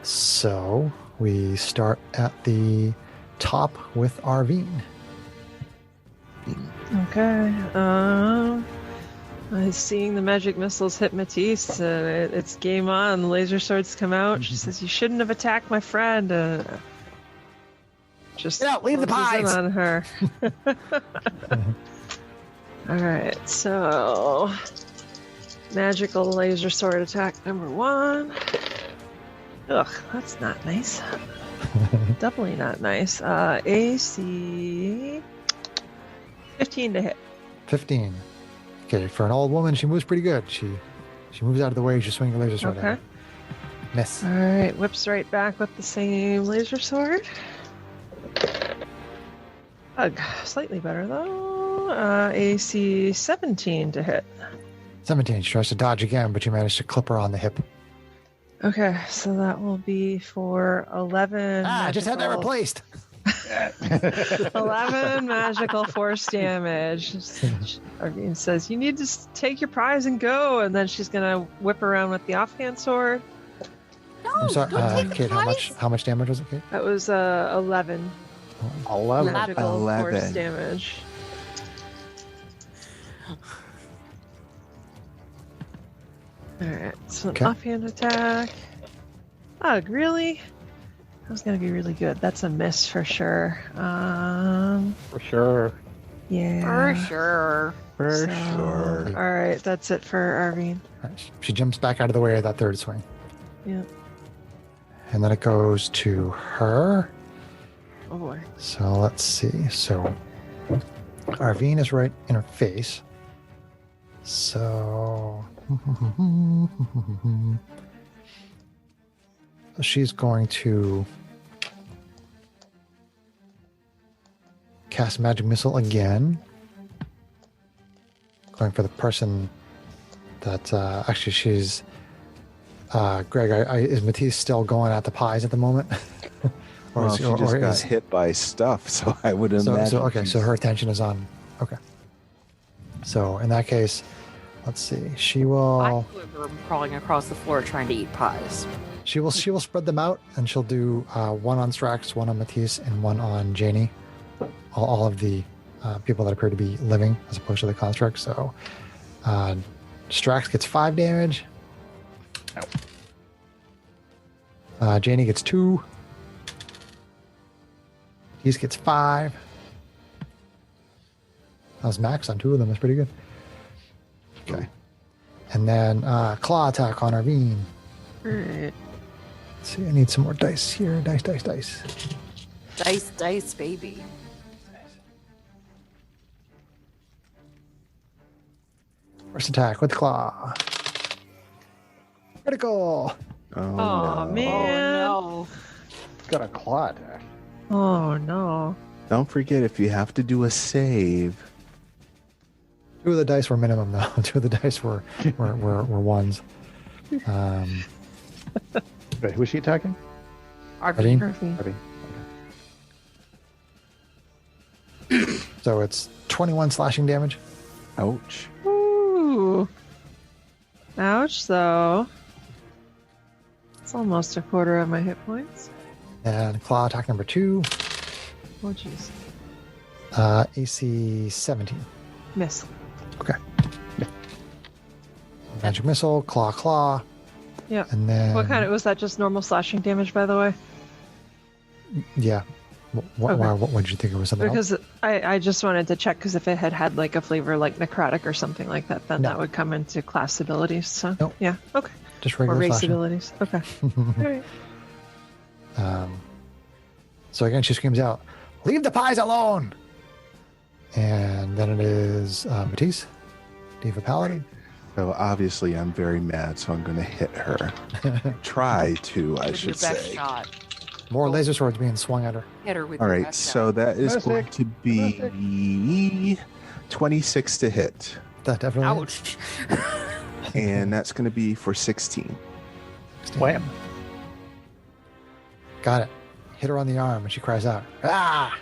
So we start at the top with Arvine. Okay. Seeing the magic missiles hit Matisse, it's game on. The laser swords come out. She says, "You shouldn't have attacked my friend." Just Yeah, leave the closes in pies. on her. All right, so magical laser sword attack number 1. Ugh, that's not nice. Definitely not nice. AC 15 to hit. 15. Okay, for an old woman, she moves pretty good. She moves out of the way. She swings a laser sword at Okay. her. Miss. All right, whips right back with the same laser sword. Ugh, slightly better though. AC 17 to hit. 17. She tries to dodge again, but you manage to clip her on the hip. Okay, so that will be for 11. I just had that magical- replaced. 11 magical force damage. Arvine says, "You need to take your prize and go," and then she's gonna whip around with the offhand sword. No, I'm sorry, don't take the Kate. prize. How much damage was it, Kate? That was 11 11. magical force 11. damage. Alright, so an Okay. offhand attack. Ugh, really? That was gonna be really good. That's a miss for sure. For sure. Yeah. For sure. For So, sure. Alright, that's it for Arvine. Right. She jumps back out of the way of that third swing. Yeah. And then it goes to her. Oh boy. So let's see. So Arvine is right in her face. So she's going to cast magic missile again. Going for the person that actually she's Greg, is Matisse still going at the pies at the moment? Well, she just got hit by stuff, so I would imagine. So okay, so she's- her attention is on. Okay. So in that case, let's see. She I will am crawling across the floor trying to eat pies. she will spread them out, and she'll do one on Strax, one on Matisse, and one on Jainey. All of the people that appear to be living, as opposed to the construct. So Strax gets 5 damage. Jainey gets 2. He gets 5. That was max on 2 of them. That's pretty good. Okay. And then claw attack on Arvine. Alright. Let's see, I need some more dice here. Dice. Dice, baby. First attack with claw. Critical. Oh, Aw, no. man. Oh no. Got a claw attack. Oh no. Don't forget, if you have to do a save, 2 of the dice were minimum though. 2 of the dice were ones. Wait, who is she attacking? Arvine. Arvine. Arvine. So it's 21 slashing damage. ouch. Ooh. Ouch, though. It's almost a quarter of my hit points. And claw attack number 2. Oh, jeez. AC 17. Miss. Okay. Magic missile, claw. Yeah. And then What kind of was that? Just normal slashing damage, by the way? Yeah. What? Okay. What did you think it was? Something else? Because I just wanted to check because if it had like a flavor like necrotic or something like that, then No. that would come into class abilities. So Nope. yeah, okay. Just Or regular race slashing. abilities. Okay. All right. So again, she screams out, "Leave the pies alone!" And then it is Matisse, Diva Paladin. So obviously, I'm very mad, so I'm going to hit her. Try to, I With your should best say. shot. More laser swords being swung at her. Hit her with All your right, best so shot. that is Domestic. going to be 26 to hit, That definitely. Ouch. and that's going to be for 16. Wham. Got it. Hit her on the arm, and she cries out, "Ah!"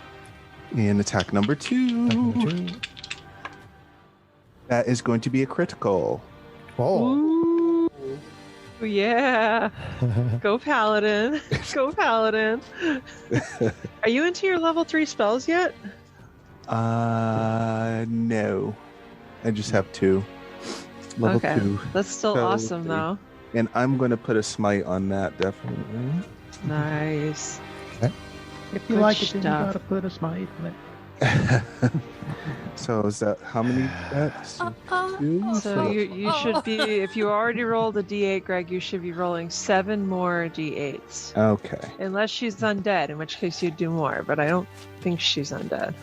And attack number 2. Number 2. That is going to be a critical. Whoa. Ooh, yeah. Go Paladin. Go Paladin. Are you into your level 3 spells yet? No. I just have 2. Level Okay. 2. That's still So, awesome, though. And I'm going to put a smite on that, definitely. Nice. If you like it, then you gotta put a smite in it. So is that how many? That's two? So you should be, if you already rolled a d8, Greg, you should be rolling 7 more d8s. Okay. Unless she's undead, in which case you'd do more, but I don't think she's undead.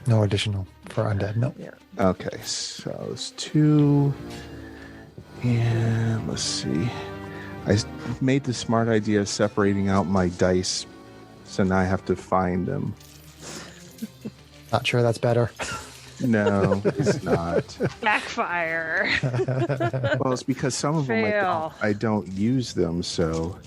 No additional for undead. No. Yeah. Okay, so it's 2. And let's see. I made the smart idea of separating out my dice, so now I have to find them. Not sure that's better. No, it's not. Backfire. Well, it's because some of them Fail. I don't use them, so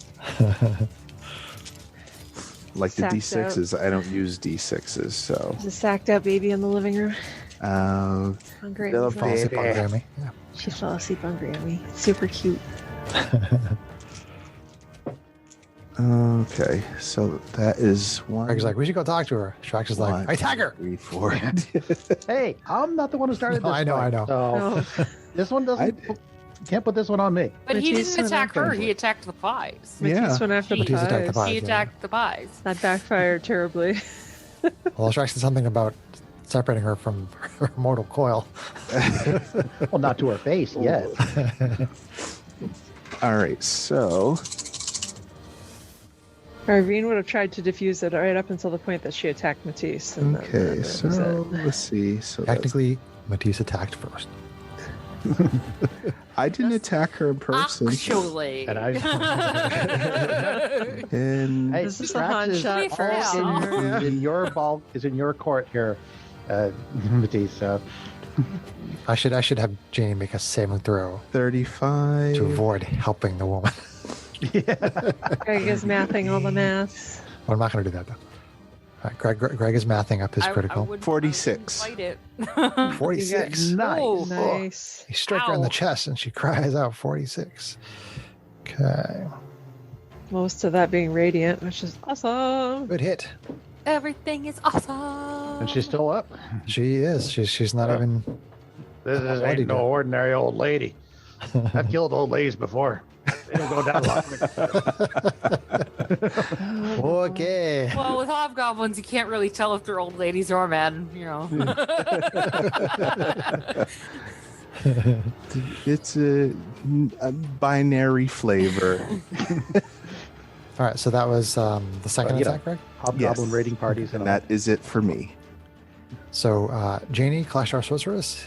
like the Sacked D6s, I don't use D6s, so There's a sacked out baby in the living room. Hungry. Little She's Fall asleep baby. on Grammy. Yeah. She fell asleep on Grammy. Super cute. okay, so that is 1. Greg's like, we should go talk to her. Strax is like, I tag her. 3, 4. Hey, I'm not the one who started No, this. I know, fight, I know. So Oh, this one doesn't. Can't put this one on me. But he Matisse didn't attack her. went He attacked the pies. Yeah. Matisse went after the Matisse attacked the pies. pies. He yeah. attacked the pies. That backfired terribly. Well, Strax said something about separating her from her mortal coil. Well, not to her face yet. All right, so Irene would have tried to defuse it right up until the point that she attacked Matisse. And then okay, that was so it. let's see. So that's- Technically, Matisse attacked first. I didn't attack her in person. Actually. And I. And Hey, This is a Strax hot is shot for all now. in your ball is in your court here, Matisse. So I should have Jainey make a saving throw 35. to avoid helping the woman. Greg is mathing all the maths. Well, I'm not going to do that though. All right, Greg is mathing up his critical. 46. Fight it. 46. nice. Oh. Nice. You strike her in the Ow. chest and she cries out 46. Okay. Most of that being radiant, which is awesome. Good hit. Everything is awesome. and she's still up. She is. She's not even. This Already ain't no done. ordinary old lady. I've killed old ladies before. They don't go down long. Okay. Well, with hobgoblins, you can't really tell if they're old ladies or men, you know. It's a binary flavor. All right. So that was the second You know. attack, Greg. Hobgoblin Yes. raiding parties and And that is it for me. So Jainey, Clash Star Sorceress.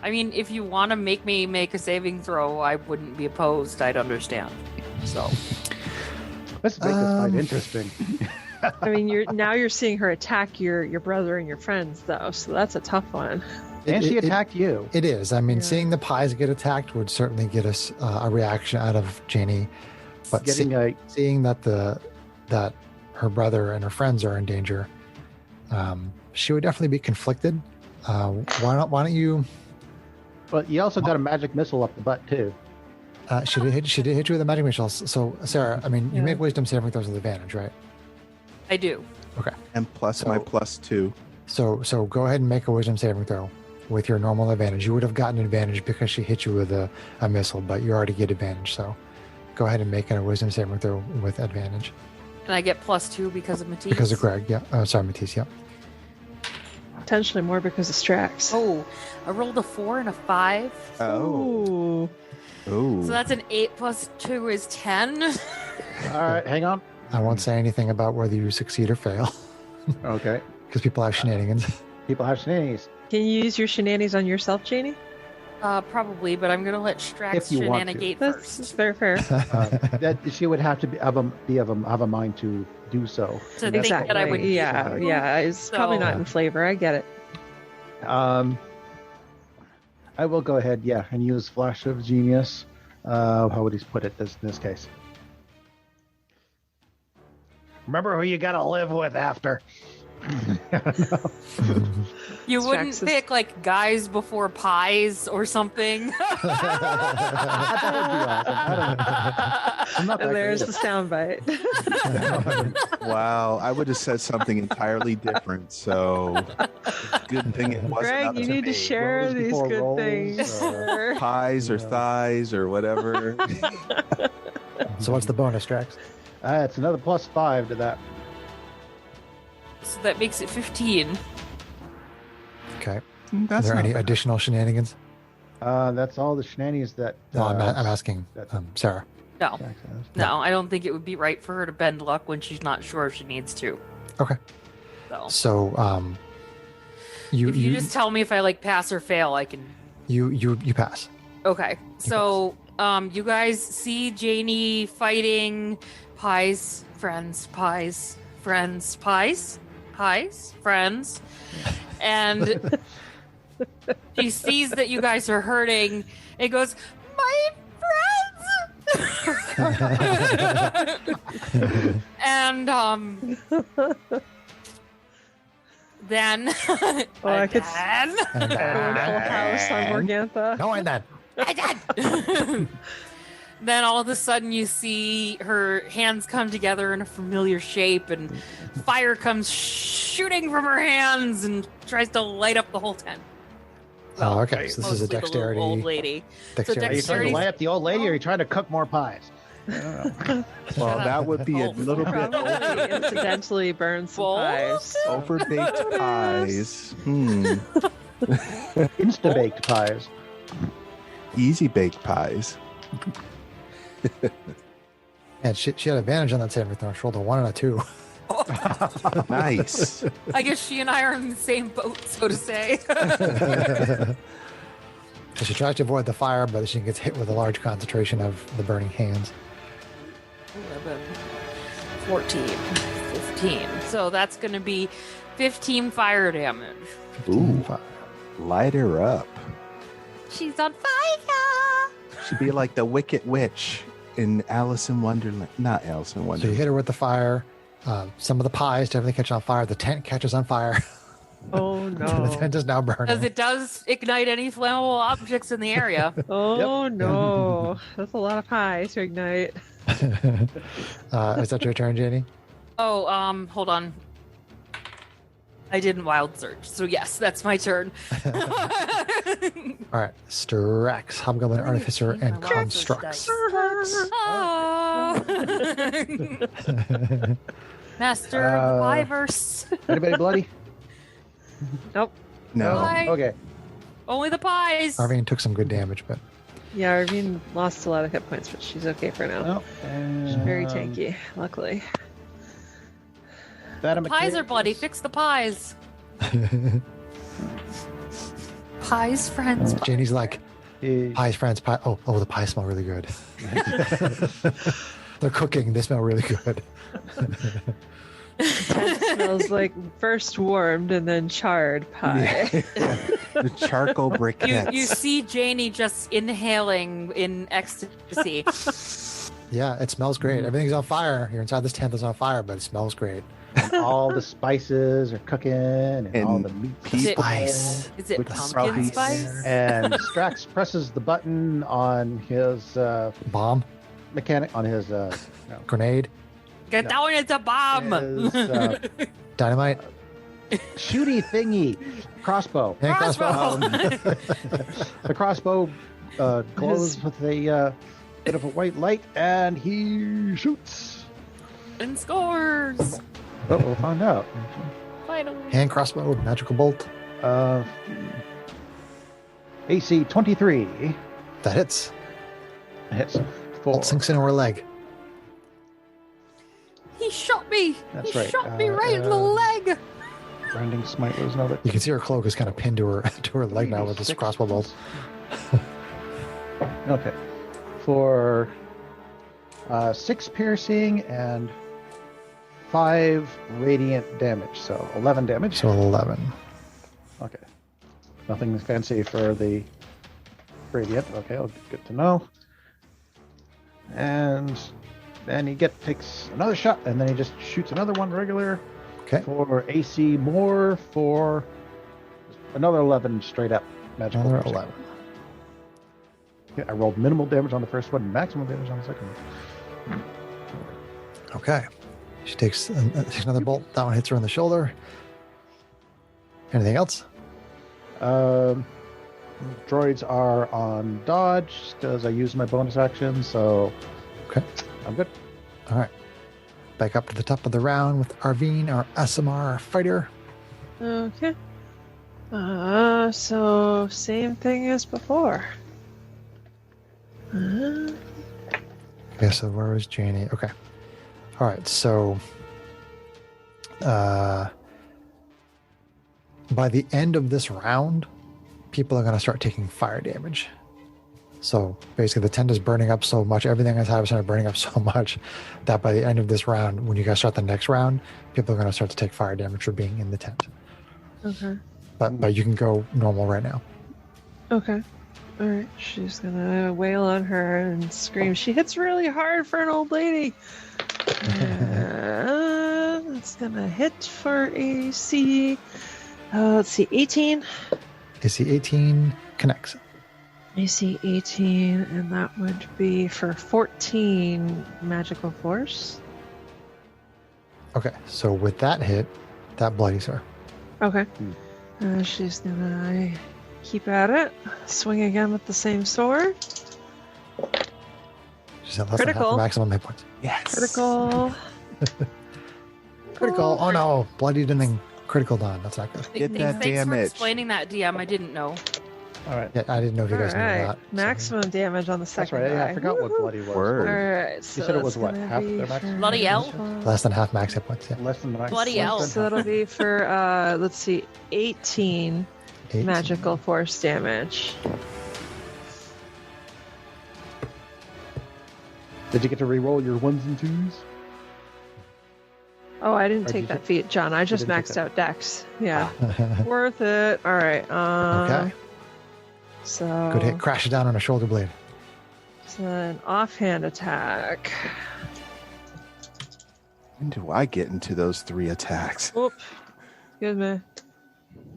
I mean, if you want to make me make a saving throw, I wouldn't be opposed. I'd understand. So, let's make this fight interesting. I mean, you're seeing her attack your brother and your friends, though, so that's a tough one. And she It- attacked you. It is. I mean, Yeah. seeing the pies get attacked would certainly get us a reaction out of Jainey. But Getting a seeing that that her brother and her friends are in danger, she would definitely be conflicted. Why don't you? but you also got a magic missile up the butt too. She did hit you with a magic missile. So Sarah, I mean, you Yeah. make wisdom saving throws with advantage, right? I do. And plus my So- +2. So go ahead and make a wisdom saving throw with your normal advantage. You would have gotten advantage because she hit you with a missile, but you already get advantage. So go ahead and make a wisdom saving throw with advantage And I get +2 because of Matisse. because of Greg. Yeah. Oh, sorry, Matisse. Yeah. Potentially more because of Strax. Oh, I rolled a 4 and a 5. Oh. Ooh. Oh. So that's an 8 plus 2 is 10. All right, hang on. I won't say anything about whether you succeed or fail Okay. because people have shenanigans. People have shenanigans. Can you use your shenanigans on yourself, Jainey? Probably, but I'm gonna let Strax If you want to. shenanigate That's first. fair. That she would have to have a mind to do so. To think that I would. Yeah. It's probably not in flavor. I get it. I will go ahead, and use Flash of Genius. How would he put it in this case? Remember who you gotta live with after. You wouldn't Strax is- pick like guys before pies or something. That would be awesome. I'm not that And there's the creative. soundbite. Wow, I would have said something entirely different. So good thing it wasn't Greg, up you to need to me. share Rolls these before good rolls, things. Pies or Yeah. thighs or whatever. So what's the bonus, Strax? It's another +5 to that. So that makes it 15. Okay. That's Are there not any bad. additional shenanigans? That's all the shenanigans that. No, I'm asking that's- Sarah. No, Jack has. no, I don't think it would be right for her to bend luck when she's not sure if she needs to. Okay. So So If you just tell me if I like pass or fail, I can. You pass. Okay, so you guys see Jainey fighting Pie's friends, and she sees that you guys are hurting. It goes, my friends, and then I could go full house on Morgantha. No, and then. Then all of a sudden you see her hands come together in a familiar shape and fire comes shooting from her hands and tries to light up the whole tent. Oh, okay. So this is a Mostly the little dexterity. old lady. Dexterity. Are you trying to light up the old lady, or are you trying to cook more pies? I don't know. Well, that would be a Both. little bit Probably incidentally burn some Both? pies. overbaked pies. Insta-baked pies. Easy baked pies. And she had advantage on that saving throw. She rolled a 1 and a 2. Nice. I guess she and I are in the same boat, so to say. So she tries to avoid the fire, but she gets hit with a large concentration of the burning hands. 11, 14, 15. So that's going to be 15 fire damage. Ooh, Fire. light her up. She's on fire! She'd be like the Wicked Witch in Alice in Wonderland. Not Alice in So you Wonderland. hit her with the fire. Some of the pies definitely catch on fire. The tent catches on fire. Oh The no. tent is now burning. Because it does ignite any flammable objects in the area. Oh no. That's a lot of pies to ignite. Is that your turn, Jainey? Oh, hold on. I didn't wild search, so yes, that's my turn. All right. Strax, Hobgoblin, Artificer, and Constructs. Oh. Master of the Piverse. Anybody bloody? Nope. No. Bye. Okay. Only the pies. Arvine took some good damage, but Yeah, Irvine lost a lot of hit points, but she's okay for now. Well, She's very tanky, luckily. Pies are bloody. Fix the pies. Pies, friends. Janie's like, pies, friends, pie. Oh, the pies smell really good. They're cooking. They smell really good. It smells like first warmed and then charred pie. The charcoal briquettes. You see Jainey just inhaling in ecstasy. Yeah, it smells great. Everything's on fire. You're inside this tent that's on fire, but it smells great. And all the spices are cooking, and all the meat. people. Spice. Is it With pumpkin spice. spice? And Strax presses the button on his Bomb, mechanic, on his grenade, Get down, it's a bomb. his, dynamite, shooty thingy crossbow. and Crossbow. The crossbow glows with a bit of a white light, and he shoots. And scores. But we'll find out. Finally. Hand crossbow, magical bolt. AC 23 That hits. hits Bolt 4. sinks into her leg. He shot me. That's he right. shot me right in the leg. Branding smite was another. You can see her cloak is kind of pinned to her leg now with this crossbow bolt. Okay. For 6 piercing and 5 radiant damage, so 11 damage. So 11. Okay. Nothing fancy for the radiant. Okay, good to know. And then he takes another shot, and then he just shoots another one regular. Okay. For AC more for another 11 straight up magical. Another damage. 11. Okay, I rolled minimal damage on the first one, maximum damage on the second one. Okay. She takes another bolt. That one hits her in the shoulder. Anything else? Droids are on dodge because I used my bonus action, so Okay. I'm good. All right. Back up to the top of the round with Arvine, our SMR fighter. Okay. So same thing as before. Okay, so where was Jainey? Okay. All right, so by the end of this round, people are going to start taking fire damage. So basically the tent is burning up so much, everything inside is burning up so much that by the end of this round, when you guys start the next round, people are going to start to take fire damage for being in the tent. Okay. But you can go normal right now. Okay. All right. She's gonna wail on her and scream. She hits really hard for an old lady. It's gonna hit for AC. Let's see, 18. AC 18 connects. AC 18, and that would be for 14 magical force. Okay, so with that hit, that bloodies her. Okay. She's gonna keep at it. Swing again with the same sword. She's at less than half the maximum hit points. Yes. Critical. Critical. Oh no, bloodied and then critical done. That's not good. Get that Thanks for damage. explaining that, DM. I didn't know. All right. Yeah, I didn't know if you All guys knew right. that. Maximum damage on the That's second right. Yeah, I die. forgot what Woohoo. bloody was. Word. All right. So You said it was that's what, gonna half be their max? for Bloody hell. Less than half max hit points. Yeah. Less than max. Bloody hell. So that'll be for let's see, 18 18. magical force damage. Did you get to re-roll your ones and twos? Oh, I didn't Or take did that you- feat, John. I just didn't take maxed that. out Dex. Yeah. Worth it. All right. Okay. So Good hit. Crashes down on a shoulder blade. So an offhand attack. When do I get into those 3 attacks? Oop. Excuse me.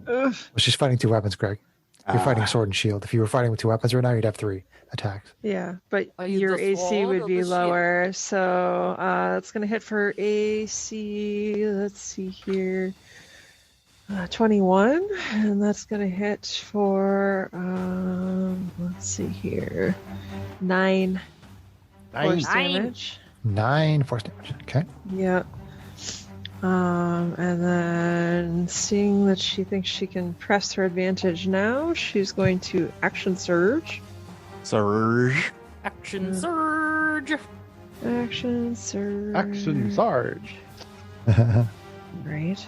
Ugh. Well, she's fighting 2 weapons, Greg. You're fighting sword and shield. If you were fighting with 2 weapons right now, you'd have 3 attacks. Yeah, but Are you your the AC sword would or be the shield? lower. So that's going to hit for AC. Let's see here. 21. And that's going to hit for, let's see here. 9 force Nine. damage. 9 force damage. Okay. Yeah. And then seeing that she thinks she can press her advantage now, she's going to action surge. Surge. Action surge. Action surge. Action Sarge. Right.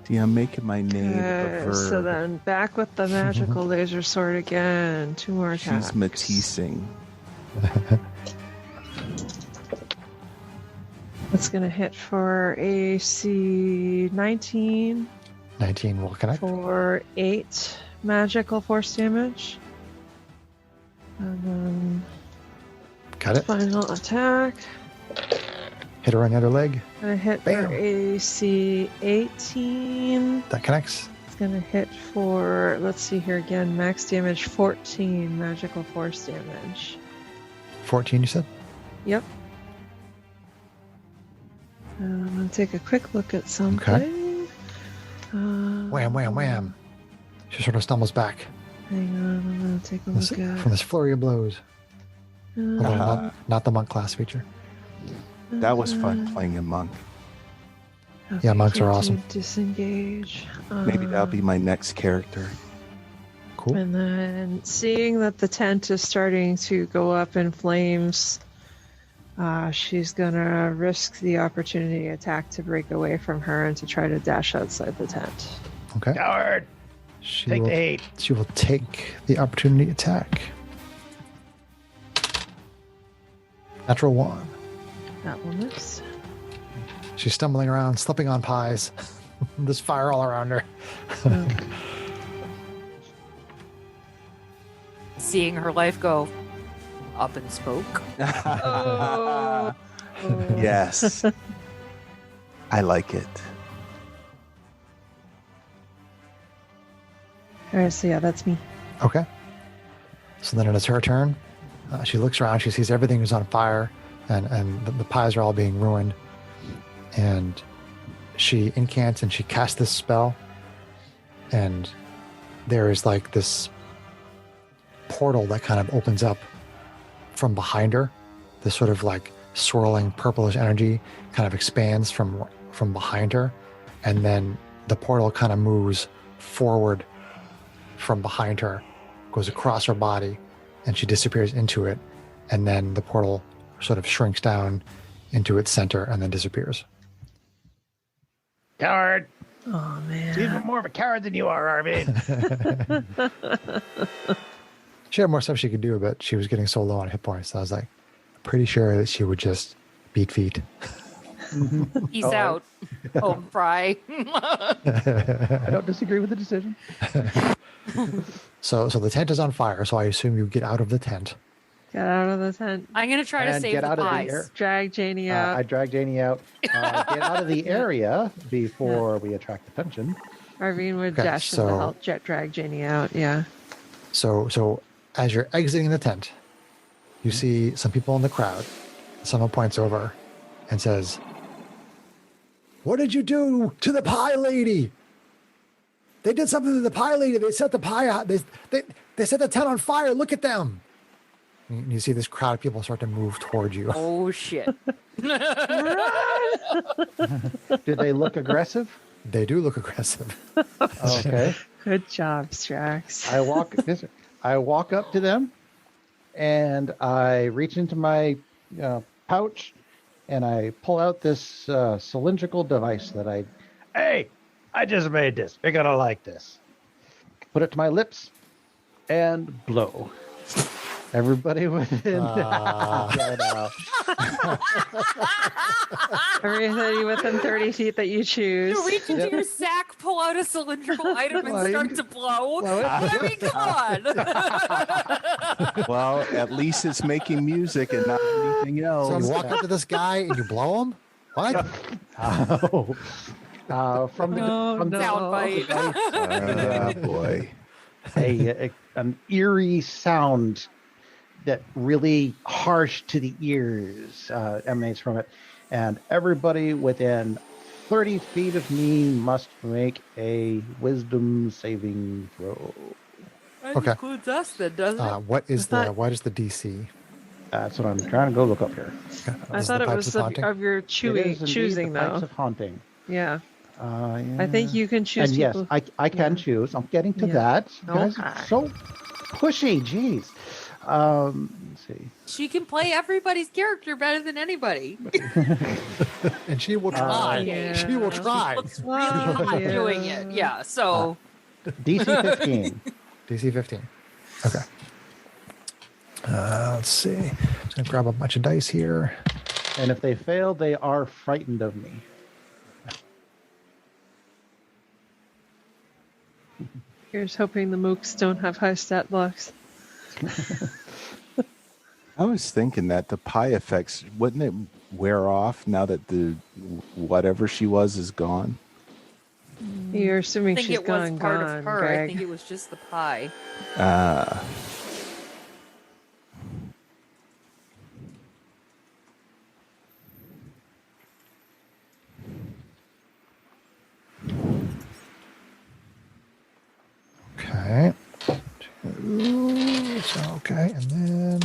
See, I'm making my name a verb. So then back with the magical laser sword again. 2 more attacks. She's Matissing. That's going to hit for AC 19 19 will connect. for 8 magical force damage. And then Got it. final attack. Hit her on the other leg. Gonna hit Bam. for AC 18. That connects. It's gonna hit for, let's see here again, max damage 14 magical force damage. 14, you said? Yep. I'm gonna take a quick look at something. Wham, wham, wham. She sort of stumbles back Hang on, I'm gonna take a from this, look at. from this flurry of blows. Although not the monk class feature. That was fun playing a monk. Okay, Yeah, monks are can't do awesome. Disengage. Maybe that'll be my next character. Cool. And then seeing that the tent is starting to go up in flames, she's gonna risk the opportunity attack to break away from her and to try to dash outside the tent. Okay. Coward. She Take will, the hate. she will take the opportunity attack. Natural 1. That will miss. She's stumbling around, slipping on pies. There's fire all around her. So, Seeing her life go up in smoke. oh. Yes. I like it. All right, so yeah, that's me. Okay. So then it is her turn. She looks around. She sees everything is on fire, and the pies are all being ruined. And she incants and she casts this spell. And there is like this portal that kind of opens up from behind her. This sort of like swirling purplish energy kind of expands from behind her. And then the portal kind of moves forward from behind her, goes across her body, and she disappears into it. And then the portal sort of shrinks down into its center and then disappears. Coward. Oh man. She's even more of a coward than you are, Arvin. She had more stuff she could do, but she was getting so low on hit points. So I was like, pretty sure that she would just beat feet. Peace out. Oh, Fry. I don't disagree with the decision. So the tent is on fire. So I assume you get out of the tent. Get out of the tent. I'm going to try to And save get the out of the pies. air. Drag Jainey out. I drag Jainey out. Get out of the area before we attract attention. Arvine would Okay, dash in so- to help drag Jainey out. Yeah. So as you're exiting the tent, you see some people in the crowd. Someone points over and says, "What did you do to the pie lady? They did something to the pie lady. They set the pie out. They set the tent on fire. Look at them." And you see this crowd of people start to move towards you. Oh, shit. Did they look aggressive? They do look aggressive. Okay. Good job, Strax. I walk up to them, and I reach into my pouch, and I pull out this cylindrical device that I just made this. You're gonna like this. Put it to my lips, and blow. Everybody within. Everybody within 30 feet that you choose. You reach into your sack, pull out a cylindrical item, and start to blow. I mean, come on. Well, at least it's making music and not anything So else. you walk up to this guy and you blow him? What? From No. Soundbite. Oh, boy. an eerie sound that really harsh to the ears emanates from it, and everybody within 30 feet of me must make a wisdom saving throw. That Okay. includes us, then, doesn't it? What is thought- what is the DC? That's what I'm trying to go look up here. I Is thought the it pipes was of haunting? of your It is indeed choosing, the Pipes though. of haunting. Yeah. Yeah. I think you can choose And yes, people. I can choose. I'm getting to Yeah. that. You guys are Okay. so pushy. Jeez. Let's see. She can play everybody's character better than anybody. And she will try. yeah. She will try. Looks really hot Yeah. doing it. Yeah, so DC 15. DC 15. Okay. Let's see. I'm just going to grab a bunch of dice here. And if they fail, they are frightened of me. Here's hoping the mooks don't have high stat blocks. I was thinking that the pie effects, wouldn't it wear off now that the whatever she was is gone? You're I assuming think she's it was gone, part gone, of her. Greg. I think it was just the pie. Okay. So, okay. And then.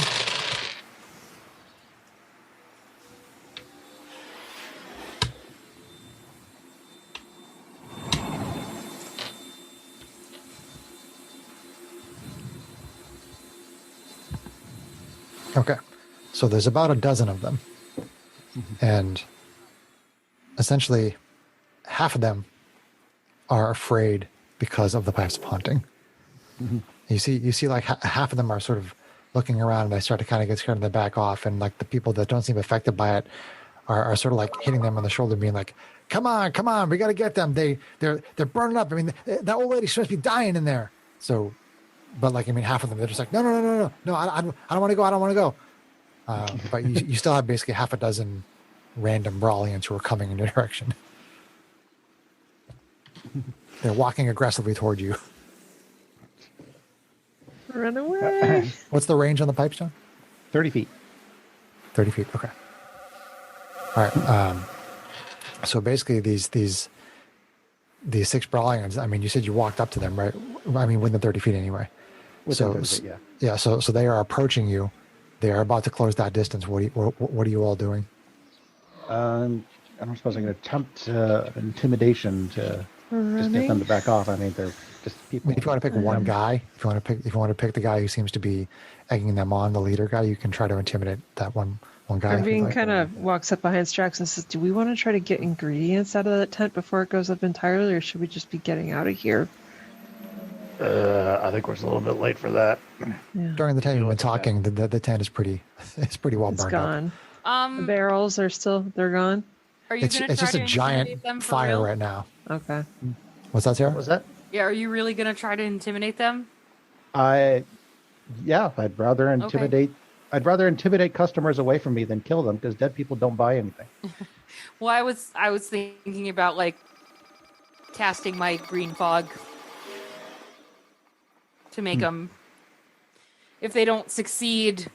Okay. So there's about a dozen of them. And essentially, half of them are afraid because of the pipes of haunting. You see like half of them are sort of looking around and they start to kind of get scared and they back off. And like the people that don't seem affected by it are sort of like hitting them on the shoulder, being like, come on, we got to get them. They're burning up. I mean, that old lady's supposed to be dying in there. So, but like, I mean, half of them, they're just like, no, I don't want to go. But you still have basically half a dozen random Brawlians who are coming in your direction. They're walking aggressively toward you. Run away. What's the range on the pipestone? 30 feet. 30 feet. Okay. All right. So basically, these 6 Brawlians. I mean, you said you walked up to them, right? I mean, within 30 feet anyway. Within So 30 feet, yeah. yeah. So they are approaching you. They are about to close that distance. What are you all doing? I don't suppose I'm going to attempt intimidation to just get them Running. to back off. I mean, they're just I people. mean, if you want to pick one guy, if you want to pick the guy who seems to be egging them on, the leader guy, you can try to intimidate that one one guy. Irving kind of walks up behind Strax and says, "Do we want to try to get ingredients out of that tent before it goes up entirely, or should we just be getting out of here?" I think we're a little bit late for that. Yeah. During the time you've been talking, the tent is pretty well It's burned gone. Um, The barrels are they're gone. are you up. gonna It's try just to a giant intimidate them for fire real? right now. Okay. What's that, Sarah? What was that? Yeah, are you really gonna try to intimidate them? I'd rather intimidate. I'd rather intimidate customers away from me than kill them because dead people don't buy anything. Well, I was thinking about like casting my green fog to make them. If they don't succeed,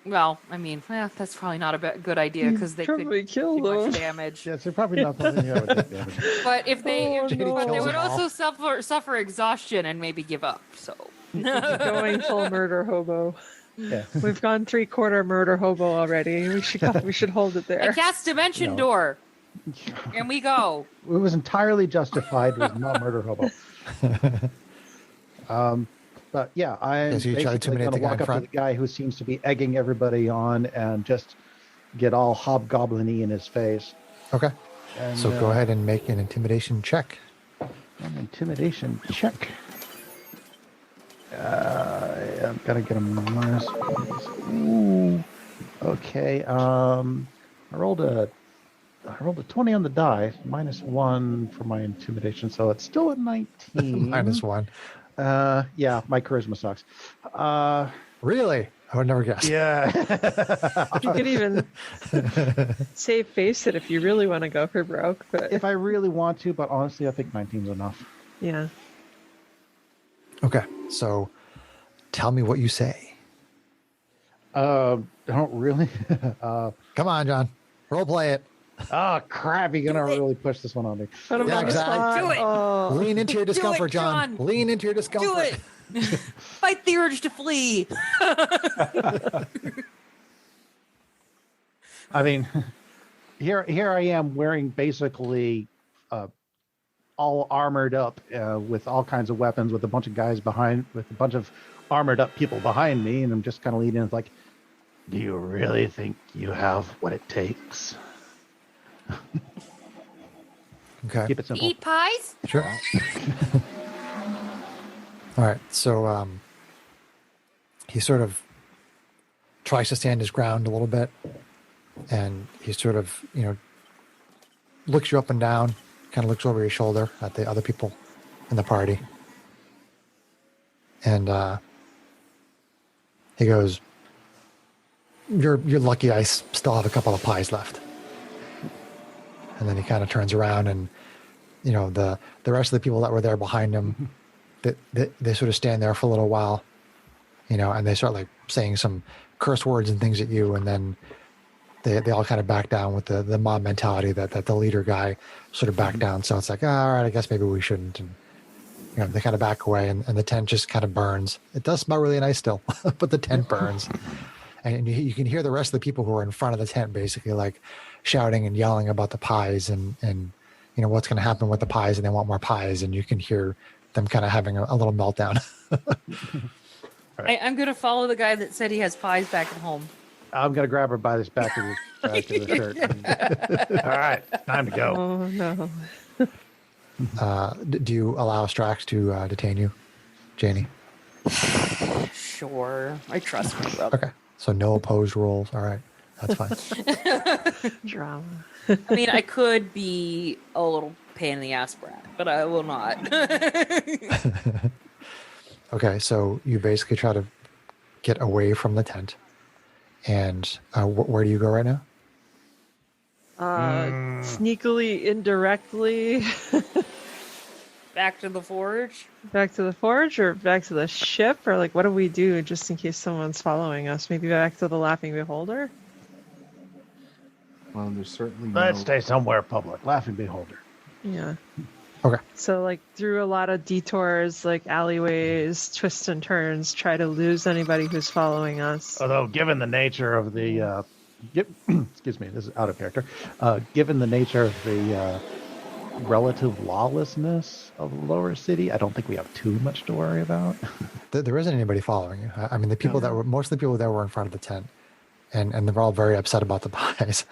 well, I mean, that's probably not a good idea because they could probably kill do much them. damage. Yes, they're probably not something that would take damage. But if they, Oh, no. but they kills would them all. also suffer exhaustion and maybe give up. So Going full murder hobo. Yeah. We've gone 3/4 murder hobo already. We should hold it I there. cast Dimension No. Door, and we go. It was entirely justified. It was not murder hobo. But yeah, I'm So you try to basically intimidate going to the guy walk in up to front? the guy who seems to be egging everybody on and just get all hobgoblin-y in his face. Okay. And, So go ahead and make an intimidation check. An intimidation check. I'm gonna get a minus. Ooh. Okay. I rolled a 20 on the die, -1 for my intimidation, so it's still a 19. -1. Yeah, my charisma sucks. Really? I would never guess. Yeah. You could even save face it if you really want to go for broke. But If I really want to, but honestly, I think 19's enough. yeah, Okay. So tell me what you say. I don't really. Come on, John. Role play it. Oh crap! You're gonna really push this one on me. put him Yeah, on the exactly. spot. Do it. Oh. Lean into your discomfort, John. John. Lean into your discomfort. Do it. Fight the urge to flee. I mean, here I am wearing basically all armored up with all kinds of weapons, with a bunch of guys behind, with a bunch of armored up people behind me, and I'm just kind of leading. It's like, do you really think you have what it takes? Okay. Keep it simple. Eat pies. Sure. All right. So he sort of tries to stand his ground a little bit, and he sort of, looks you up and down, kind of looks over your shoulder at the other people in the party. And he goes, You're lucky I still have a couple of pies left. And then he kind of turns around and, the rest of the people that were there behind him, they sort of stand there for a little while, and they start like saying some curse words and things at you. And then they all kind of back down with the mob mentality that the leader guy sort of backed down. So it's like, all right, I guess maybe we shouldn't. And, they kind of back away and the tent just kind of burns. It does smell really nice still, but the tent burns. And you can hear the rest of the people who are in front of the tent basically like shouting and yelling about the pies and what's going to happen with the pies, and they want more pies, and you can hear them kind of having a little meltdown. I'm going to follow the guy that said he has pies back at home. I'm gonna grab her by this back of the shirt. All right, time to go. Oh no. Do you allow Strax to detain you, Jainey? Sure, I trust my brother. Okay, so no opposed rules. All right, that's fine. Drama. I mean, I could be a little pain in the ass brat, but I will not. Okay, so you basically try to get away from the tent. And where do you go right now? Sneakily, indirectly, Back to the forge. back to the forge or back to the ship, or like what do we do just in case someone's following us? Maybe back to the Laughing Beholder. Well, there's certainly Let's no... stay somewhere public. Laughing Beholder. Yeah. Okay. So like through a lot of detours, like alleyways, twists and turns, try to lose anybody who's following us. Although, given the nature of the, excuse me, this is out of character. Given the nature of the relative lawlessness of the lower city, I don't think we have too much to worry about. There isn't anybody following you. I mean, the people most of the people that were in front of the tent and they're all very upset about the pies.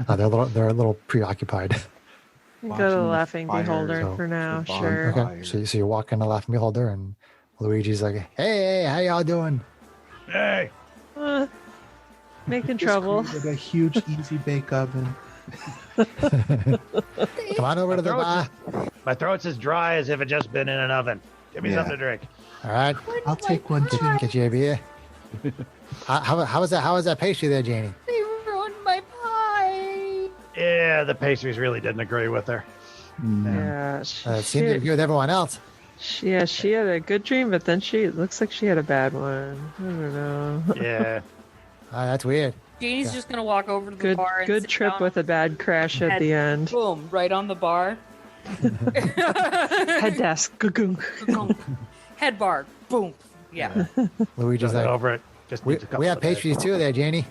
They're a little preoccupied. Go to Watching the the Laughing fires Beholder so- for now, so sure. bonfire. Okay, so you walk in the Laughing Beholder, and Luigi's like, "Hey, how y'all doing?" Hey, Making Just trouble. created a huge easy bake oven. Come on over to the bar. my throat's as dry as if it just been in an oven. Give me Yeah. something to drink. All right, I'll take one too. get you a beer. How was that? How was that pastry there, Jainey? They ruined my pie. Yeah, the pastries really didn't agree with her. No. Yeah, It seemed to agree with everyone else. she had a good dream, but then it looks like she had a bad one. I don't know. Yeah. That's weird. Janie's just gonna walk over to the bar. And Good sit trip down. with a bad crash at the end. Boom! Right on the bar. Head desk. Gugunk. Head bar. Boom. Yeah. Luigi's Just like, over it. Just we needs a couple have of days. pastries too there, Jainey. Do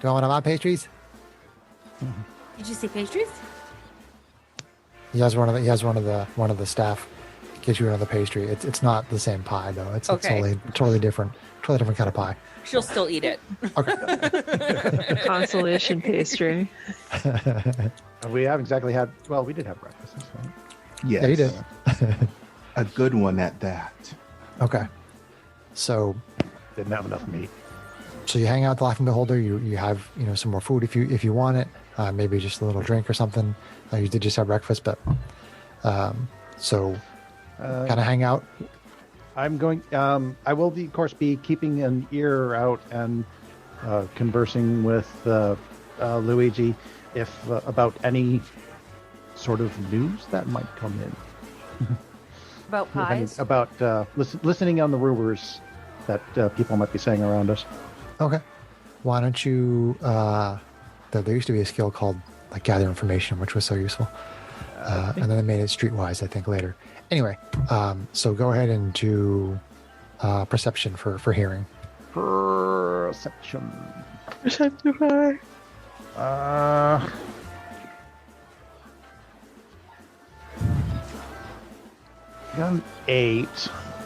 you want one of our pastries? Did you say pastries? He has one of the staff gives you another pastry. It's not the same pie though. It's Okay. totally different kind of pie. She'll still eat it. Consolation pastry. We haven't exactly had. Well, we did have breakfast. Right? Yes. Yeah, you did. A good one at that. Okay. So Didn't have enough meat. you hang out at the Laughing Beholder. You have some more food if you want it. Maybe just a little drink or something. You did just have breakfast, but so kind of hang out. I'm going. I will, of course, be keeping an ear out and conversing with Luigi if about any sort of news that might come in. About pies. About listening on the rumors that people might be saying around us. Okay. Why don't you? There used to be a skill called like gather information, which was so useful, and then they made it streetwise, I think, later. Anyway, so go ahead and do perception for hearing. Perception. Perceptify. Got an 8,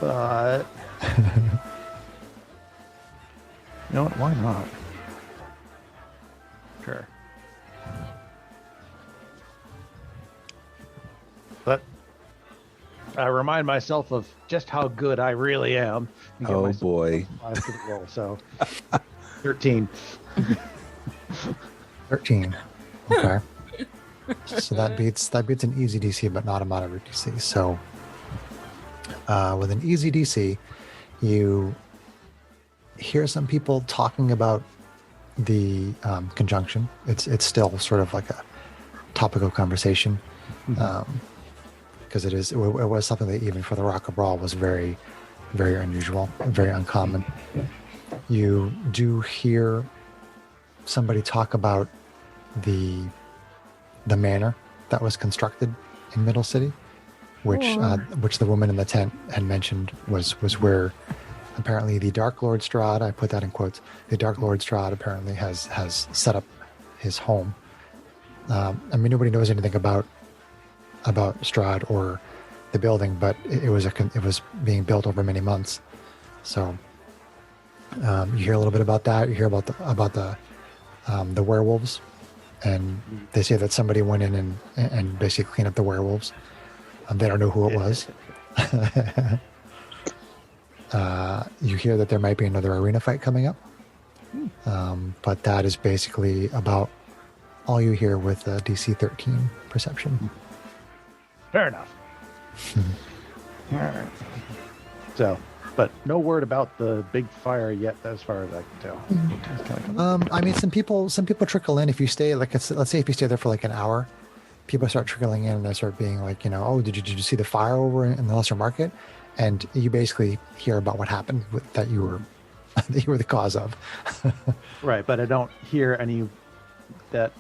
but you know what? Why not? Sure. But I remind myself of just how good I really am. and give Oh myself boy. a 5 to the roll, so 13. 13. Okay. So that beats an easy DC, but not a moderate DC. So with an easy DC, you hear some people talking about the conjunction. It's still sort of like a topical conversation because it was something that even for the Rock Brawl was very, very unusual, very uncommon. You do hear somebody talk about the manor that was constructed in Middle City, which the woman in the tent had mentioned was where apparently the Dark Lord Strahd, I put that in quotes, the Dark Lord Strahd apparently has set up his home. I mean, nobody knows anything about Strahd or the building, but it was being built over many months. So you hear a little bit about that. You hear about the werewolves, and they say that somebody went in and basically cleaned up the werewolves. They don't know who it was. You hear that there might be another arena fight coming up, but that is basically about all you hear with DC 13 perception. Fair enough. All right. So, but no word about the big fire yet, as far as I can tell. It's kinda- I mean, some people trickle in if you stay let's say if you stay there for like an hour, people start trickling in and they start being like, oh, did you see the fire over in the Lesser Market? And you basically hear about what happened that you were the cause of. Right, but I don't hear any that.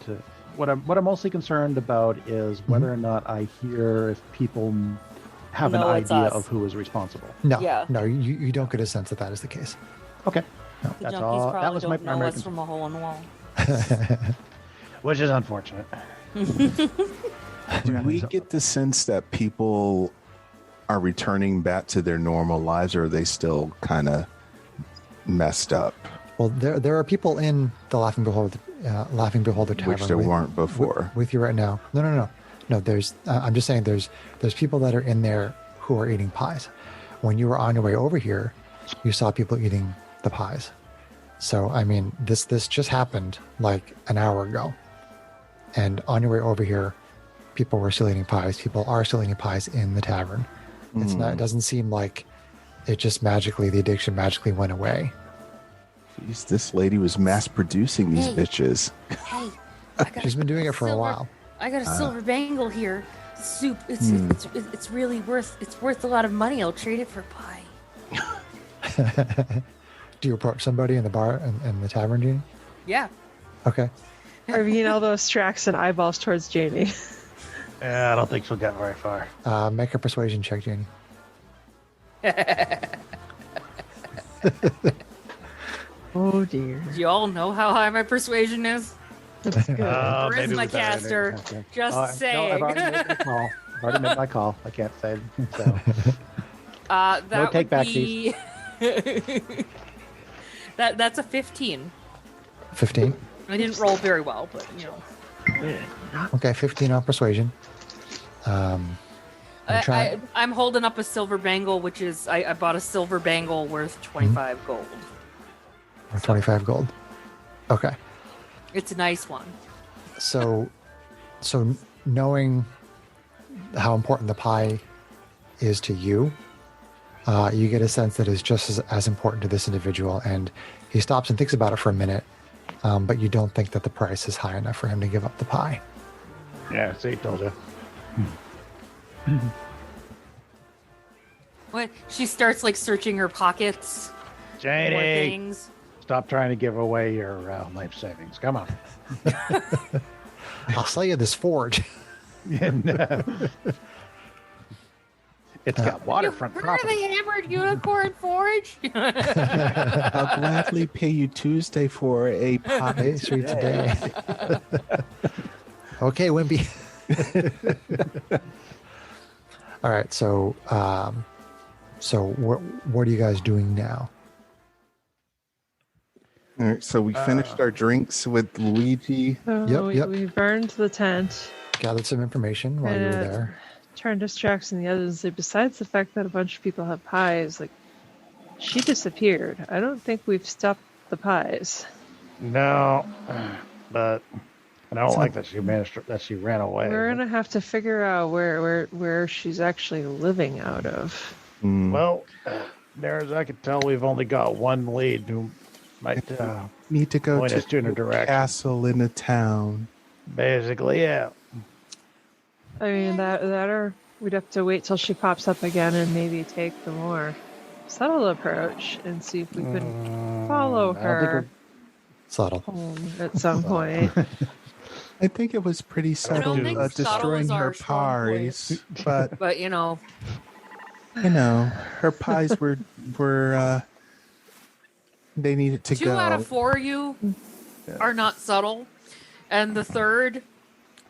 What I'm mostly concerned about is whether or not I hear if people have an No, it's idea us. of who is responsible. No, Yeah. no, you don't get a sense that is the case. Okay, The that's junkies all. probably That was my don't know primary us concern, from a hole in the wall. which is unfortunate. Do we get the sense that people are returning back to their normal lives, or are they still kind of messed up? Well, there are people in the Laughing Beholder Tavern, Which there weren't before. with you right now. No. There's. I'm just saying there's people that are in there who are eating pies. When you were on your way over here, you saw people eating the pies. So I mean, this just happened like an hour ago, and on your way over here, people were still eating pies. People are still eating pies in the tavern. It's not. It doesn't seem like it just the addiction magically went away. Jeez, this lady was mass producing these bitches. Hey, She's been doing it for a while. I got a silver bangle here. Soup. It's really worth a lot of money. I'll trade it for pie. Do you approach somebody in the bar in the tavern, Jainey? Yeah. Okay. Arvine elbows Strax and eyeballs towards Jainey. Yeah, I don't think she'll get very far. Make a persuasion check, Jainey. Oh dear. Do you all know how high my persuasion is? That's good. Charisma caster. Just saying. No, I've already made my call. I can't say it, so. That No would take back be... That's a 15. 15. I didn't roll very well, but you know. Okay, 15 on persuasion. I'm holding up a silver bangle, which is I bought a silver bangle worth 25 gold. Or 25 gold. Okay. It's a nice one. So knowing how important the pie is to you, you get a sense that it's just as important to this individual, and he stops and thinks about it for a minute, but you don't think that the price is high enough for him to give up the pie. Yeah, see, told you. What? She starts like searching her pockets. for Jainey, things. stop trying to give away your life savings. Come on. I'll sell you this forge. It's got waterfront You've heard of property. the Hammered Unicorn Forge? I'll gladly pay you Tuesday for a pie. Pastries today. Okay, Wimpy. All right, so what are you guys doing now? All right, so we finished our drinks with Luigi. So Yep. we burned the tent. Gathered some information while you were there. Turned to Strax and the others and say, besides the fact that a bunch of people have pies, like, she disappeared. I don't think we've stopped the pies. No, but I don't like that she that she ran away. We're gonna have to figure out where she's actually living out of. Well, near as I can tell, we've only got one lead who might Need to go point us in a to a direction. castle in a town. Basically, yeah. I mean, that or we'd have to wait till she pops up again and maybe take the more subtle approach and see if we can follow I don't think her Subtle. home at some point. I think it was pretty subtle think subtle destroying is her our strong point. pies, but But you know, her pies were they needed to 2 go. out of 4 of you are not subtle, and the third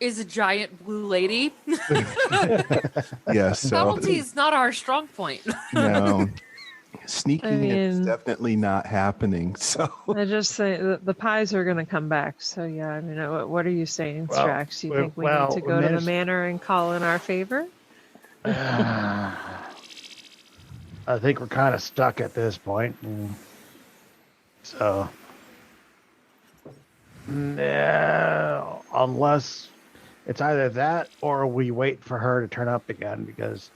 is a giant blue lady. Yeah, so Subtlety is not our strong point. no. Sneaking is mean- definitely not happening. So I just say the pies are going to come back. So yeah, I mean, what are you saying, Well, Strax? You think we well, need to go to the Miss- manor and call in our favor? I think we're kind of stuck at this point. So, no, unless it's either that or we wait for her to turn up again, because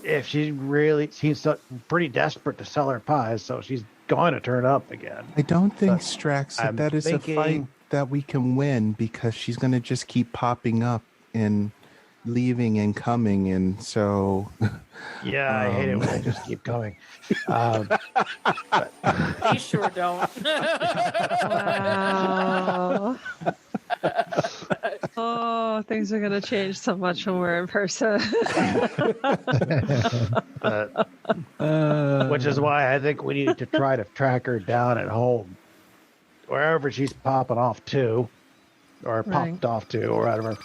if she really seems pretty desperate to sell her pies, so she's going to turn up again. I don't think, But Strax, I'm that is a fight thinking- that we can win, because she's going to just keep popping up and leaving and coming, and so Yeah, I hate it when they just keep coming. They sure don't. Wow. Oh, things are going to change so much when we're in person. Which is why I think we need to try to track her down at home, wherever she's popping off to, or Right. popped off to, or whatever.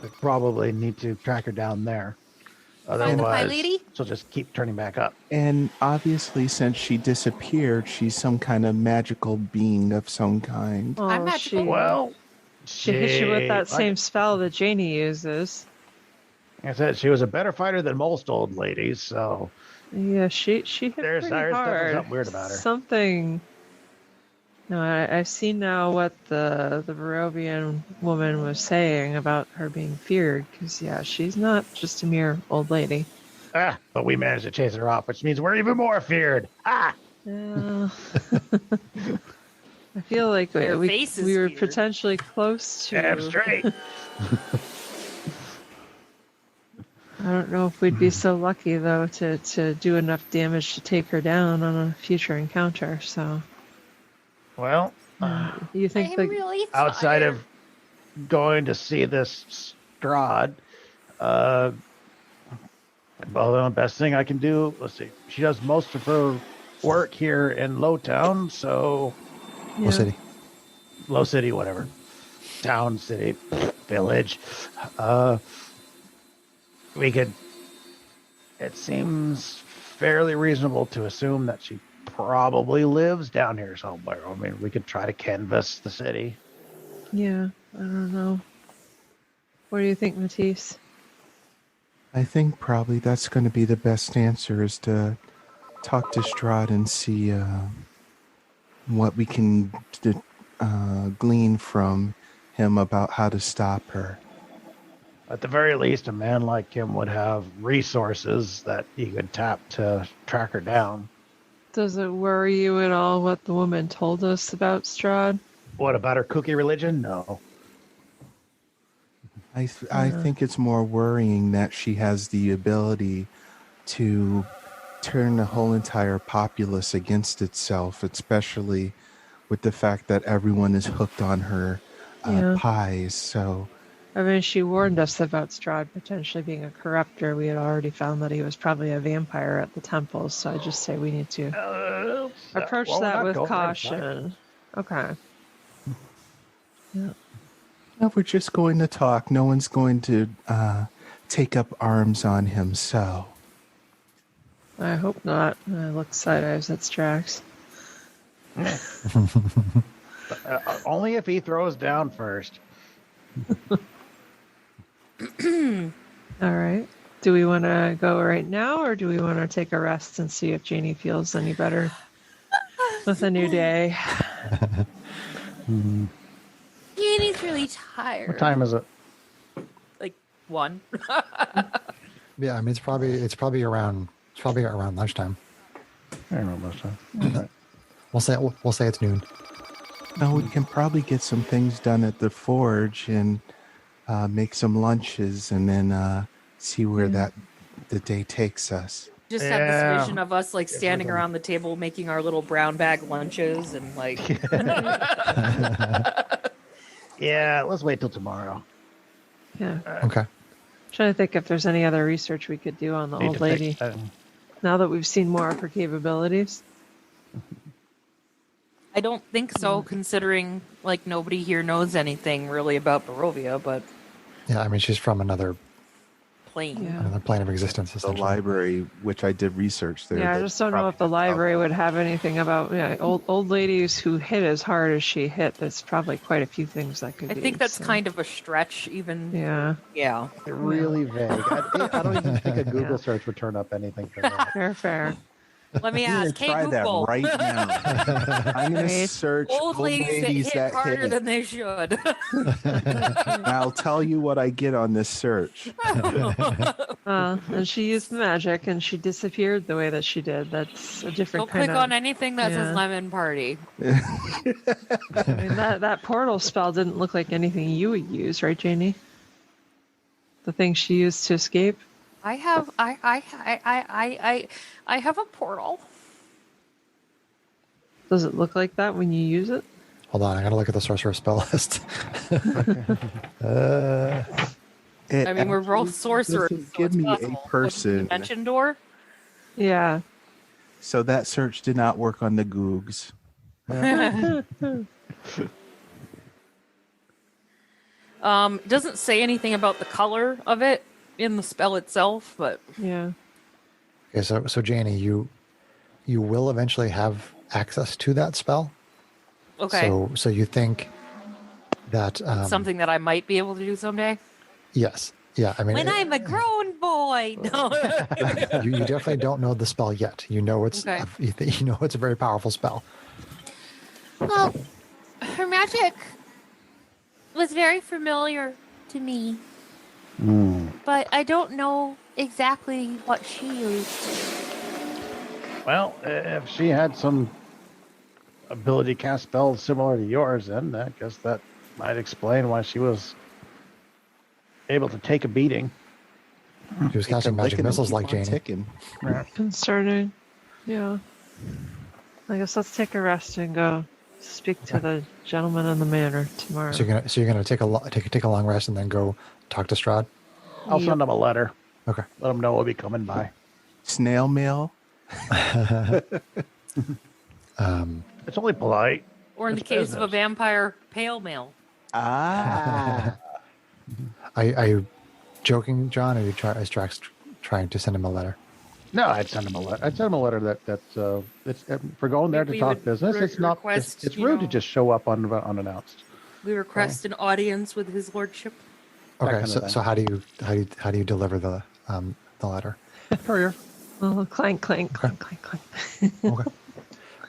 We probably need to track her down there. Find the pie Otherwise, lady? she'll just keep turning back up. And obviously, since she disappeared, she's some kind of magical being of some kind. Oh, I'm magical. Well, she hit you with that same like spell that Jainey uses. I said, she was a better fighter than most old ladies, so Yeah, she hit There's pretty definitely hard. something weird about her. Something. No, I've seen now what the Barovian woman was saying about her being feared. Because yeah, she's not just a mere old lady. but we managed to chase her off, which means we're even more feared. Yeah. I feel like Your we face is were weird. potentially close to. Damn straight. I don't know if we'd be so lucky though to do enough damage to take her down on a future encounter. So Well, you think I'm that really outside tired. of going to see this Strahd, well, the best thing I can do, let's see, she does most of her work here in Lowtown, so yeah. Low City. Low City, whatever. Town, city, village. We could, it seems fairly reasonable to assume that she probably lives down here somewhere. I mean, we could try to canvass the city. Yeah, I don't know. What do you think, Matisse? I think probably that's going to be the best answer is to talk to Strahd and see what we can glean from him about how to stop her. At the very least, a man like him would have resources that he could tap to track her down. Does it worry you at all what the woman told us about Strahd? What about her cookie religion? No. I think it's more worrying that she has the ability to turn the whole entire populace against itself, especially with the fact that everyone is hooked on her Yeah. pies. So I mean, she warned us about Strahd potentially being a corruptor. We had already found that he was probably a vampire at the temples, so I just say we need to approach well, we're that not with going there, caution. Okay. Yeah. no, we're just going to talk. No one's going to take up arms on him. So I hope not. I look side-eyes at Strax. Only if he throws down first. All right. Do we want to go right now, or do we want to take a rest and see if Jainey feels any better with a new day? Jainey's really tired. What time is it? Like 1. Yeah, I mean it's probably around lunchtime. I don't know most time. We'll say it's noon. no, we can probably get some things done at the forge and make some lunches, and then see where the day takes us. Just had this Yeah. vision of us like standing around the table making our little brown bag lunches and like Yeah, let's wait till tomorrow. Yeah. Okay. Trying to think if there's any other research we could do on the Need old to fix lady that. now that we've seen more of her capabilities. I don't think so, considering like nobody here knows anything really about Barovia, but Yeah, I mean she's from another plane. Yeah. plane of existence. The Essentially. library, which I did research there. Yeah, I that just don't know if the probably- library would have anything about old ladies who hit as hard as she hit. There's probably quite a few things that could I be. think that's so. kind of a stretch, even. Yeah, Yeah. Really vague. I don't even think a Google search would turn up anything for that. fair. Let me I'm gonna ask. Hey, try that Google. right now. I'm going to Right. search Old ladies that hit harder hit. than they should. And I'll tell you what I get on this search. And she used magic, and she disappeared the way that she did. That's a different Don't kind click of. on anything that yeah. says lemon party. I mean, that portal spell didn't look like anything you would use, right, Jainey? The thing she used to escape. I have I have a portal. Does it look like that when you use it? Hold on, I gotta look at the sorcerer spell list. I mean, we're both sorcerers. doesn't So give it's me a possible. person. Dimension door. Yeah. So that search did not work on the Googs. Doesn't say anything about the color of it in the spell itself, but Yeah. Okay, so Jainey, you will eventually have access to that spell. Okay. So you think that It's something that I might be able to do someday. yes, yeah. I mean, When I'm a grown boy. No. you definitely don't know the spell yet. You know it's Okay. you know it's a very powerful spell. Well, her magic was very familiar to me, but I don't know exactly what she used. Well, if she had some ability to cast spells similar to yours, then I guess that might explain why she was able to take a beating. She was casting magic missiles like Jainey. Ticking. Concerning. Yeah. I guess let's take a rest and go speak to the gentleman in the manor tomorrow. So you're gonna take a long rest and then go talk to Strahd. I'll send him a letter. Okay. Let him know we'll be coming by. Snail mail. It's only polite. Or in the It's case of a business. vampire, pale mail. Ah. Are you joking, John? Or are you trying to send him a letter? No, I'd send him a letter. I'd send him a letter that's it's for going there to We talk would business. It's not. request, It's you rude to know- just show up unannounced. We request an audience with his lordship. Okay. kind of So, thing. so how do you deliver the letter? Courier. Oh, clank, clank, clank, clank, clank. Okay.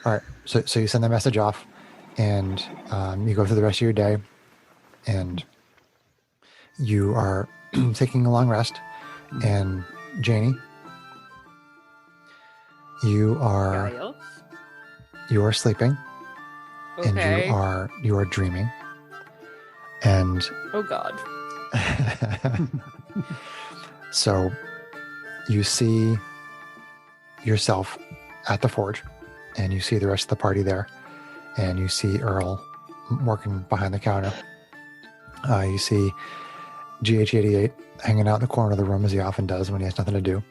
All right. So you send the message off, and you go through the rest of your day, and you are taking a long rest. And Jainey, you are sleeping, and Okay. you are dreaming, and Oh God. so you see yourself at the forge, and you see the rest of the party there, and you see Earl working behind the counter. You see GH88 hanging out in the corner of the room as he often does when he has nothing to do,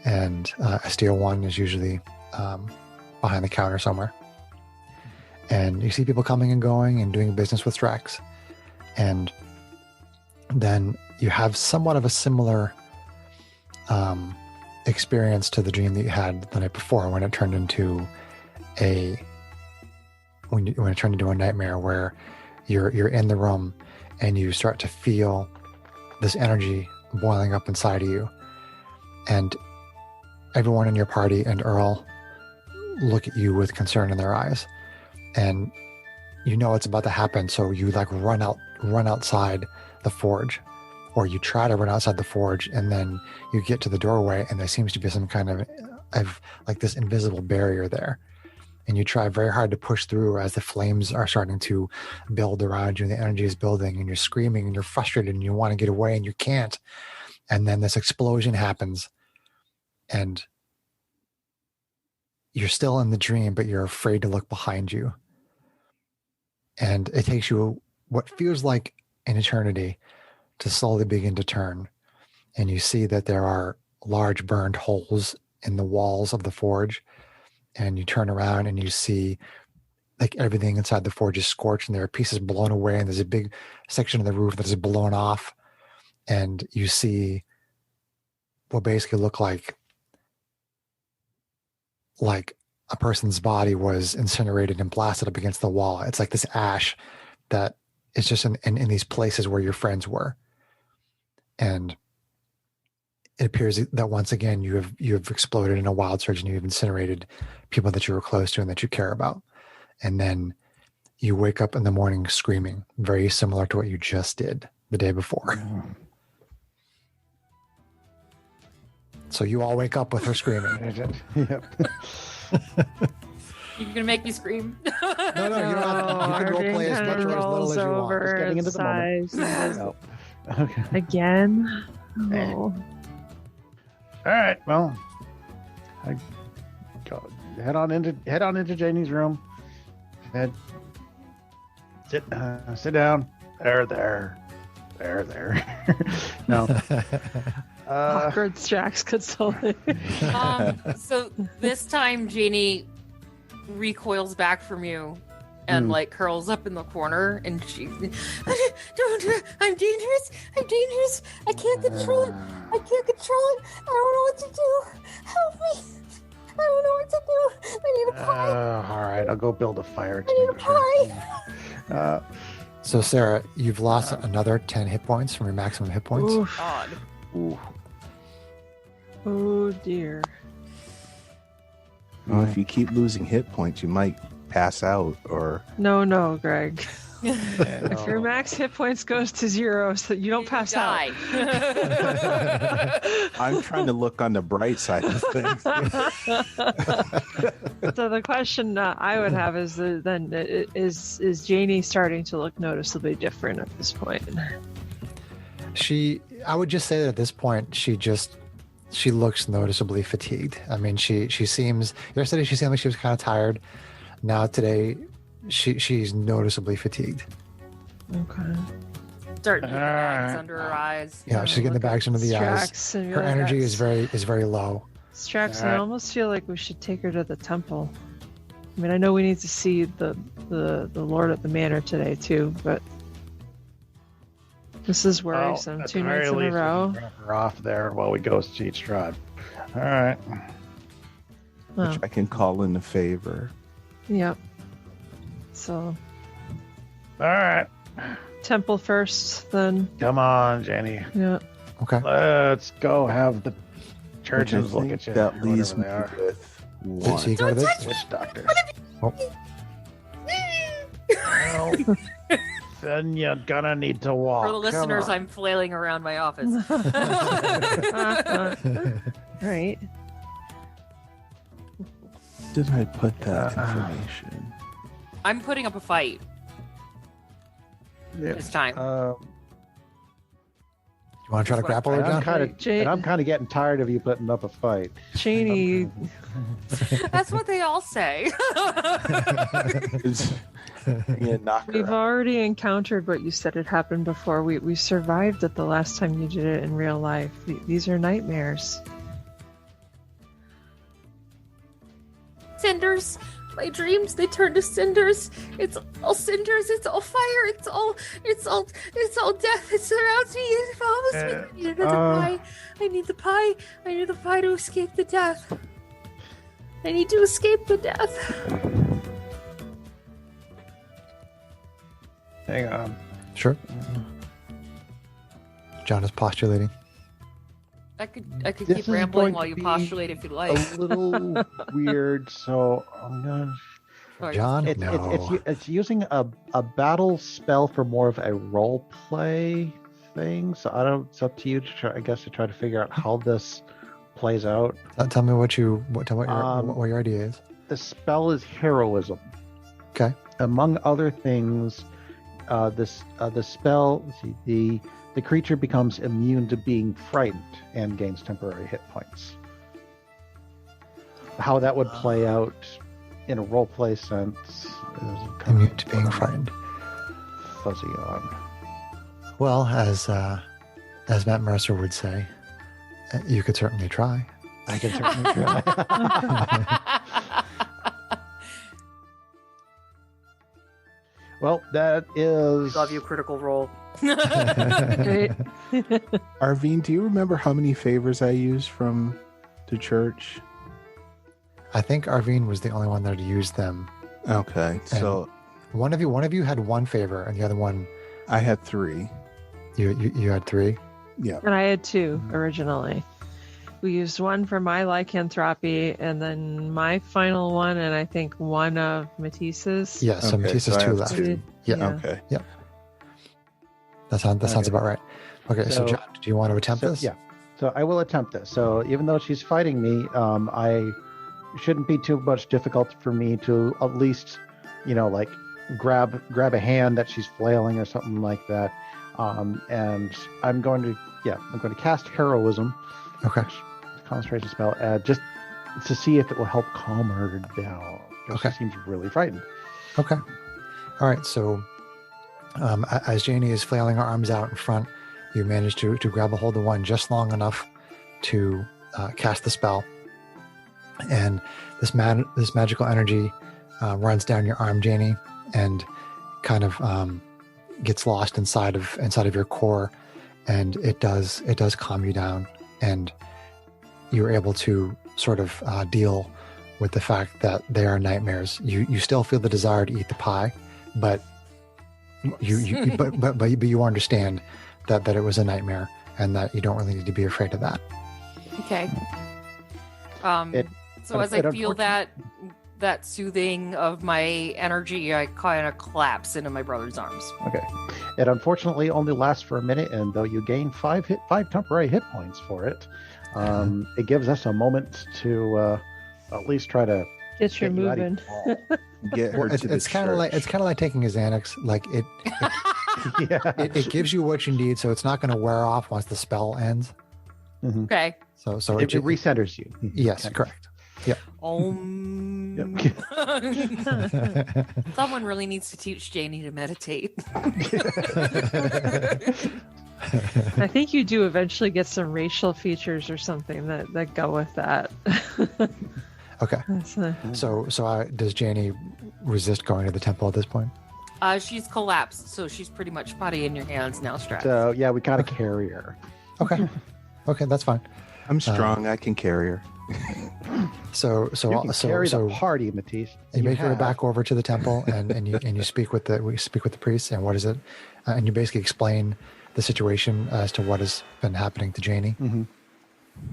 and STO1 is usually behind the counter somewhere. And you see people coming and going and doing business with Strax, and then you have somewhat of a similar experience to the dream that you had the night before, when it turned into when it turned into a nightmare, where you're in the room and you start to feel this energy boiling up inside of you, and everyone in your party and Earl look at you with concern in their eyes, and you know it's about to happen. So you like run outside the forge, or you try to run outside the forge, and then you get to the doorway and there seems to be some kind of like this invisible barrier there, and you try very hard to push through as the flames are starting to build around you and the energy is building, and you're screaming and you're frustrated and you want to get away and you can't. And then this explosion happens, and you're still in the dream, but you're afraid to look behind you. And it takes you what feels like an eternity to slowly begin to turn. And you see that there are large burned holes in the walls of the forge. And you turn around and you see like everything inside the forge is scorched, and there are pieces blown away, and there's a big section of the roof that is blown off. And you see what basically look like a person's body was incinerated and blasted up against the wall. It's like this ash that is just in these places where your friends were. And it appears that once again you have exploded in a wild surge, and you've incinerated people that you were close to and that you care about. And then you wake up in the morning screaming, very similar to what you just did the day before. So you all wake up with her screaming. Yep. You're gonna make me scream. No, you don't have, you can role play as much or as little as you want. Just getting into the moment. Sighs. Okay. Again. Eh. Oh. All right. Well, I go head on into Janie's room. Sit down. There. No. Awkward Strax consulting. So this time Jainey recoils back from you and like curls up in the corner, and she, don't, I'm dangerous, I can't control it, I don't know what to do, help me, I don't know what to do, I need a pie. All right, I'll go build a fire I need a extinguisher. So, Sarah, you've lost another 10 hit points from your maximum hit points. Oof. God. Ooh. Oh dear. Well, if you keep losing hit points, you might pass out or. No, Greg. Yeah, If your max hit points goes to 0, so you don't pass out. I'm trying to look on the bright side of things. So the question I would have is is Jainey starting to look noticeably different at this point? I would just say that at this point, she looks noticeably fatigued. I mean, she seems, yesterday she seemed like she was kind of tired. Now today, she's noticeably fatigued. Okay. Start getting the bags under her eyes. Yeah, she's getting the bags under the eyes. Strax, and Her you're like, energy is very low. Strax, I almost feel like we should take her to the temple. I mean, I know we need to see the Lord at the Manor today too, but this is worrisome. At 2 the nights very in a least, we row. can drop her off there while we go to each tribe. All right. Oh, Which I can call in a favor. yep. So All right. temple first, then. Come on, Jainey. Yeah. Okay. Let's go have the Which I churches look think at you. that or leaves me whatever they are. with So one. you go to this. Witch doctor. Oh, Well, then you're gonna need to walk. For the Come listeners, on. I'm flailing around my office. Right. Did I put that information? I'm putting up a fight Yeah. this time. you want to try to That's what grapple her, And I'm John? kind of getting tired of you putting up a fight. Jainey, That's what they all say. Yeah, knock her we've out. already encountered what you said had happened before. We survived it the last time you did it in real life. These are nightmares. Cinders. My dreams, they turn to cinders. It's all cinders. It's all fire. It's all death. It surrounds me. It follows me. I need another pie. I need the pie. I need the pie to escape the death. I need to escape the death. Hang on. Sure. John is postulating. I could This keep is rambling going while to you be postulate if you like. A little weird, so I'm gonna. Sorry. John, It's no. it's using a battle spell for more of a role play thing. So I don't. It's up to you to try. I guess to try to figure out how this plays out. Tell me what your idea is. The spell is heroism. Okay. Among other things, the spell. The creature becomes immune to being frightened and gains temporary hit points. How that would play out in a role play sense is kind Immune of to being frightened. fuzzy on. Well, as Matt Mercer would say, you could certainly try. I can certainly try. Well, that is. Love you, Critical Role. Great. Arvine, do you remember how many favors I used from the church? I think Arvine was the only one that had used them. Okay, so One of you had one favor, and the other one I had 3. you had 3. Yeah. And I had 2 originally. We used one for my lycanthropy, and then my final one, and I think one of Matisse's. Yeah, so Okay, Matisse's so I 2 have left. 2. Yeah. Okay. That sounds Okay. about right. Okay, so John, do you want to attempt this? Yeah. So I will attempt this. So even though she's fighting me, I shouldn't be too much difficult for me to at least, like grab a hand that she's flailing or something like that. And I'm going to cast heroism. Okay. Concentration spell, just to see if it will help calm her down. Okay. She seems really frightened. Okay. All right. So, as Jainey is flailing her arms out in front, you manage to grab a hold of one just long enough to cast the spell, and this magical energy runs down your arm, Jainey, and kind of gets lost inside of your core, and it does calm you down, and you're able to sort of deal with the fact that they are nightmares. You still feel the desire to eat the pie, but but you understand that it was a nightmare, and that you don't really need to be afraid of that. Okay. So as I feel that soothing of my energy, I kind of collapse into my brother's arms. Okay. It unfortunately only lasts for a minute, and though you gain 5 temporary hit points for it, it gives us a moment to at least try to get you moving. Get her to the It's kind of like taking a Xanax. Like it it gives you what you need, so it's not going to wear off once the spell ends. Mm-hmm. Okay. So it recenters you. Yes, correct. Yep. Someone really needs to teach Jainey to meditate. I think you do eventually get some racial features or something that go with that. Okay. So does Jainey resist going to the temple at this point? She's collapsed, so she's pretty much potty in your hands now, Strax. So yeah, we gotta carry her. Okay. Okay, that's fine. I'm strong. I can carry her. So carry the party, Matisse. You make your way back over to the temple, and you speak with the priest, and what is it? And you basically explain the situation as to what has been happening to Jainey. Mm-hmm.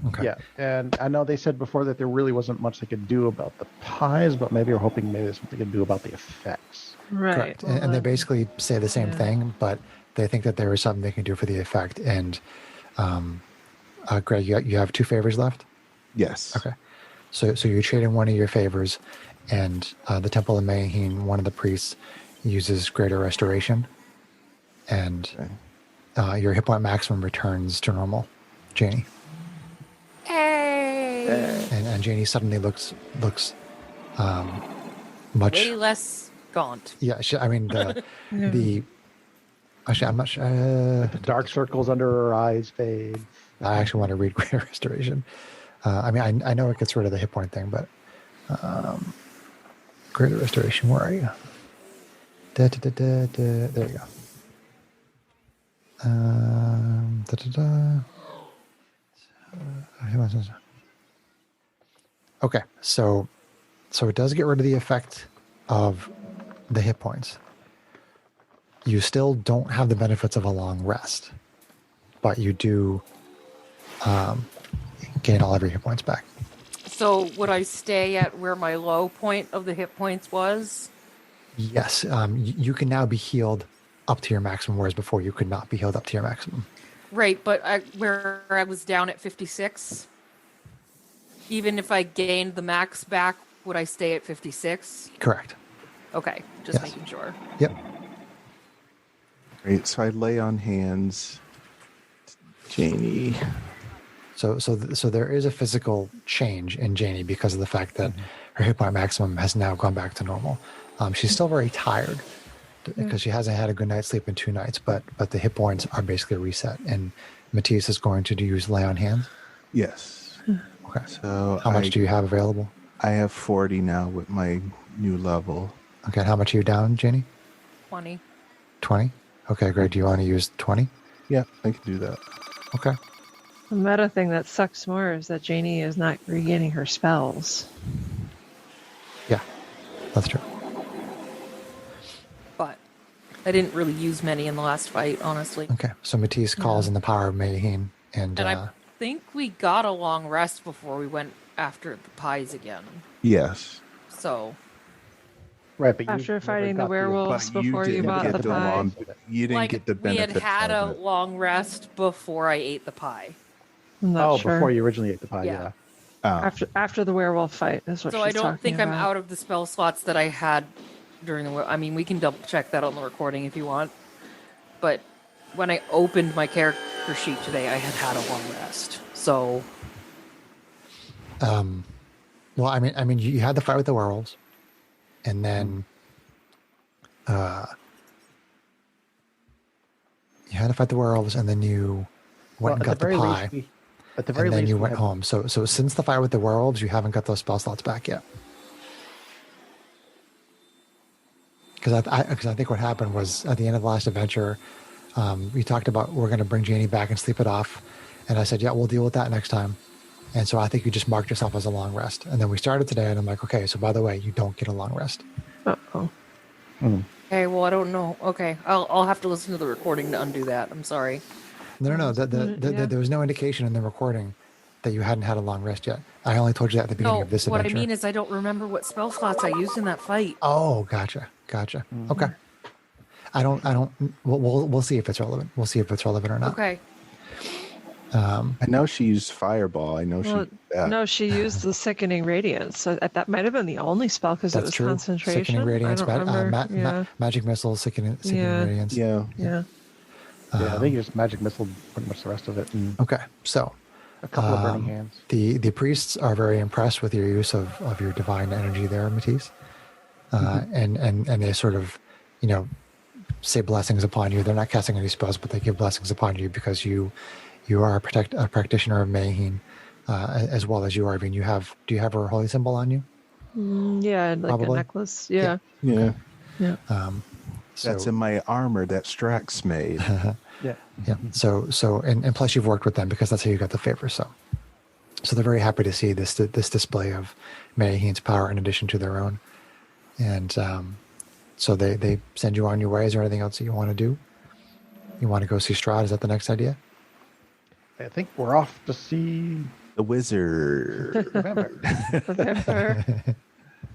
Okay. Yeah, and I know they said before that there really wasn't much they could do about the pies, but maybe we're hoping maybe there's something they could do about the effects. Right. Correct. And they basically say the same thing, but they think that there is something they can do for the effect. And Greg, you have 2 favors left? Yes. Okay. So you trade in one of your favors, and the Temple of Mayheen, one of the priests, uses Greater Restoration, and your hit point maximum returns to normal, Jainey. Hey! And Jainey suddenly looks much way less gaunt. Yeah, the actually, I'm not sure. The dark circles under her eyes fade. I actually want to read Greater Restoration. I know it gets rid of the hit point thing, but Greater Restoration, where are you? There you go. Okay, so it does get rid of the effect of the hit points. You still don't have the benefits of a long rest, but you do gain all of your hit points back. So would I stay at where my low point of the hit points was? Yes, you can now be healed up to your maximum, whereas before you could not be healed up to your maximum. Right, but where I was down at 56, even if I gained the max back, would I stay at 56? Correct. Okay, just making sure. Yep. Great. So I lay on hands, Jainey. So there is a physical change in Jainey because of the fact that her hit point maximum has now gone back to normal. She's still very tired because she hasn't had a good night's sleep in 2 nights, but the hit points are basically reset. And Matisse is going to use lay on hands. Yes. Okay. So how much do you have available? I have 40 now with my new level. Okay. How much are you down, Jainey? 20. 20? Okay, great. Do you want to use 20? Yeah, I can do that. Okay. The meta thing that sucks more is that Jainey is not regaining her spells. Yeah, that's true. But I didn't really use many in the last fight, honestly. Okay, so Matisse calls in the power of Mayheen, and I think we got a long rest before we went after the pies again. Yes. So. Right, but after fighting the werewolves before you bought the pie. You didn't get the benefit. We had a long rest before I ate the pie. I'm not sure. Before you originally ate the pie, yeah. Oh. After the werewolf fight is what she's talking about. So I don't think I'm out of the spell slots that I had during the... I mean, we can double check that on the recording if you want. But when I opened my character sheet today, I had a long rest. So... Well, I mean, you had the fight with the werewolves. And then you had to fight the werewolves, and then you went and got the pie. And then you went home. So since the fight with the werewolves, you haven't got those spell slots back yet. because I think what happened was at the end of the last adventure, we talked about we're going to bring Jainey back and sleep it off, and I said, yeah, we'll deal with that next time. And so I think you just marked yourself as a long rest. And then we started today, and I'm like, okay, so by the way, you don't get a long rest. Uh-oh. Okay, well, I don't know. Okay, I'll have to listen to the recording to undo that. I'm sorry. No. There was no indication in the recording that you hadn't had a long rest yet. I only told you that at the beginning No, of this what adventure. I mean is I don't remember what spell slots I used in that fight. Oh, gotcha. Okay. I don't. We'll see if it's relevant. We'll see if it's relevant or not. Okay. I know she used Fireball. I know No, she used the Sickening Radiance. So that might have been the only spell because it That's was true. concentration. Sickening Radiance, I don't remember. Magic Missile, Sickening Yeah. Radiance. Yeah. Yeah. Yeah, they used magic missile pretty much the rest of it, and Okay, so a couple of burning hands. the priests are very impressed with your use of your divine energy there, Matisse, and they sort of, say blessings upon you. They're not casting any spells, but they give blessings upon you because you are a practitioner of Mayheen, as well as you are. I mean, do you have her holy symbol on you? Yeah, like Probably. a necklace. Yeah. Yeah. Yeah. That's in my armor that Strax made. Yeah. Yeah. So and plus you've worked with them because that's how you got the favor. So they're very happy to see this display of Mayheen's power in addition to their own. And so they send you on your way. Is there anything else that you want to do? You want to go see Strahd? Is that the next idea? I think we're off to see The wizard. the vampire. The vampire.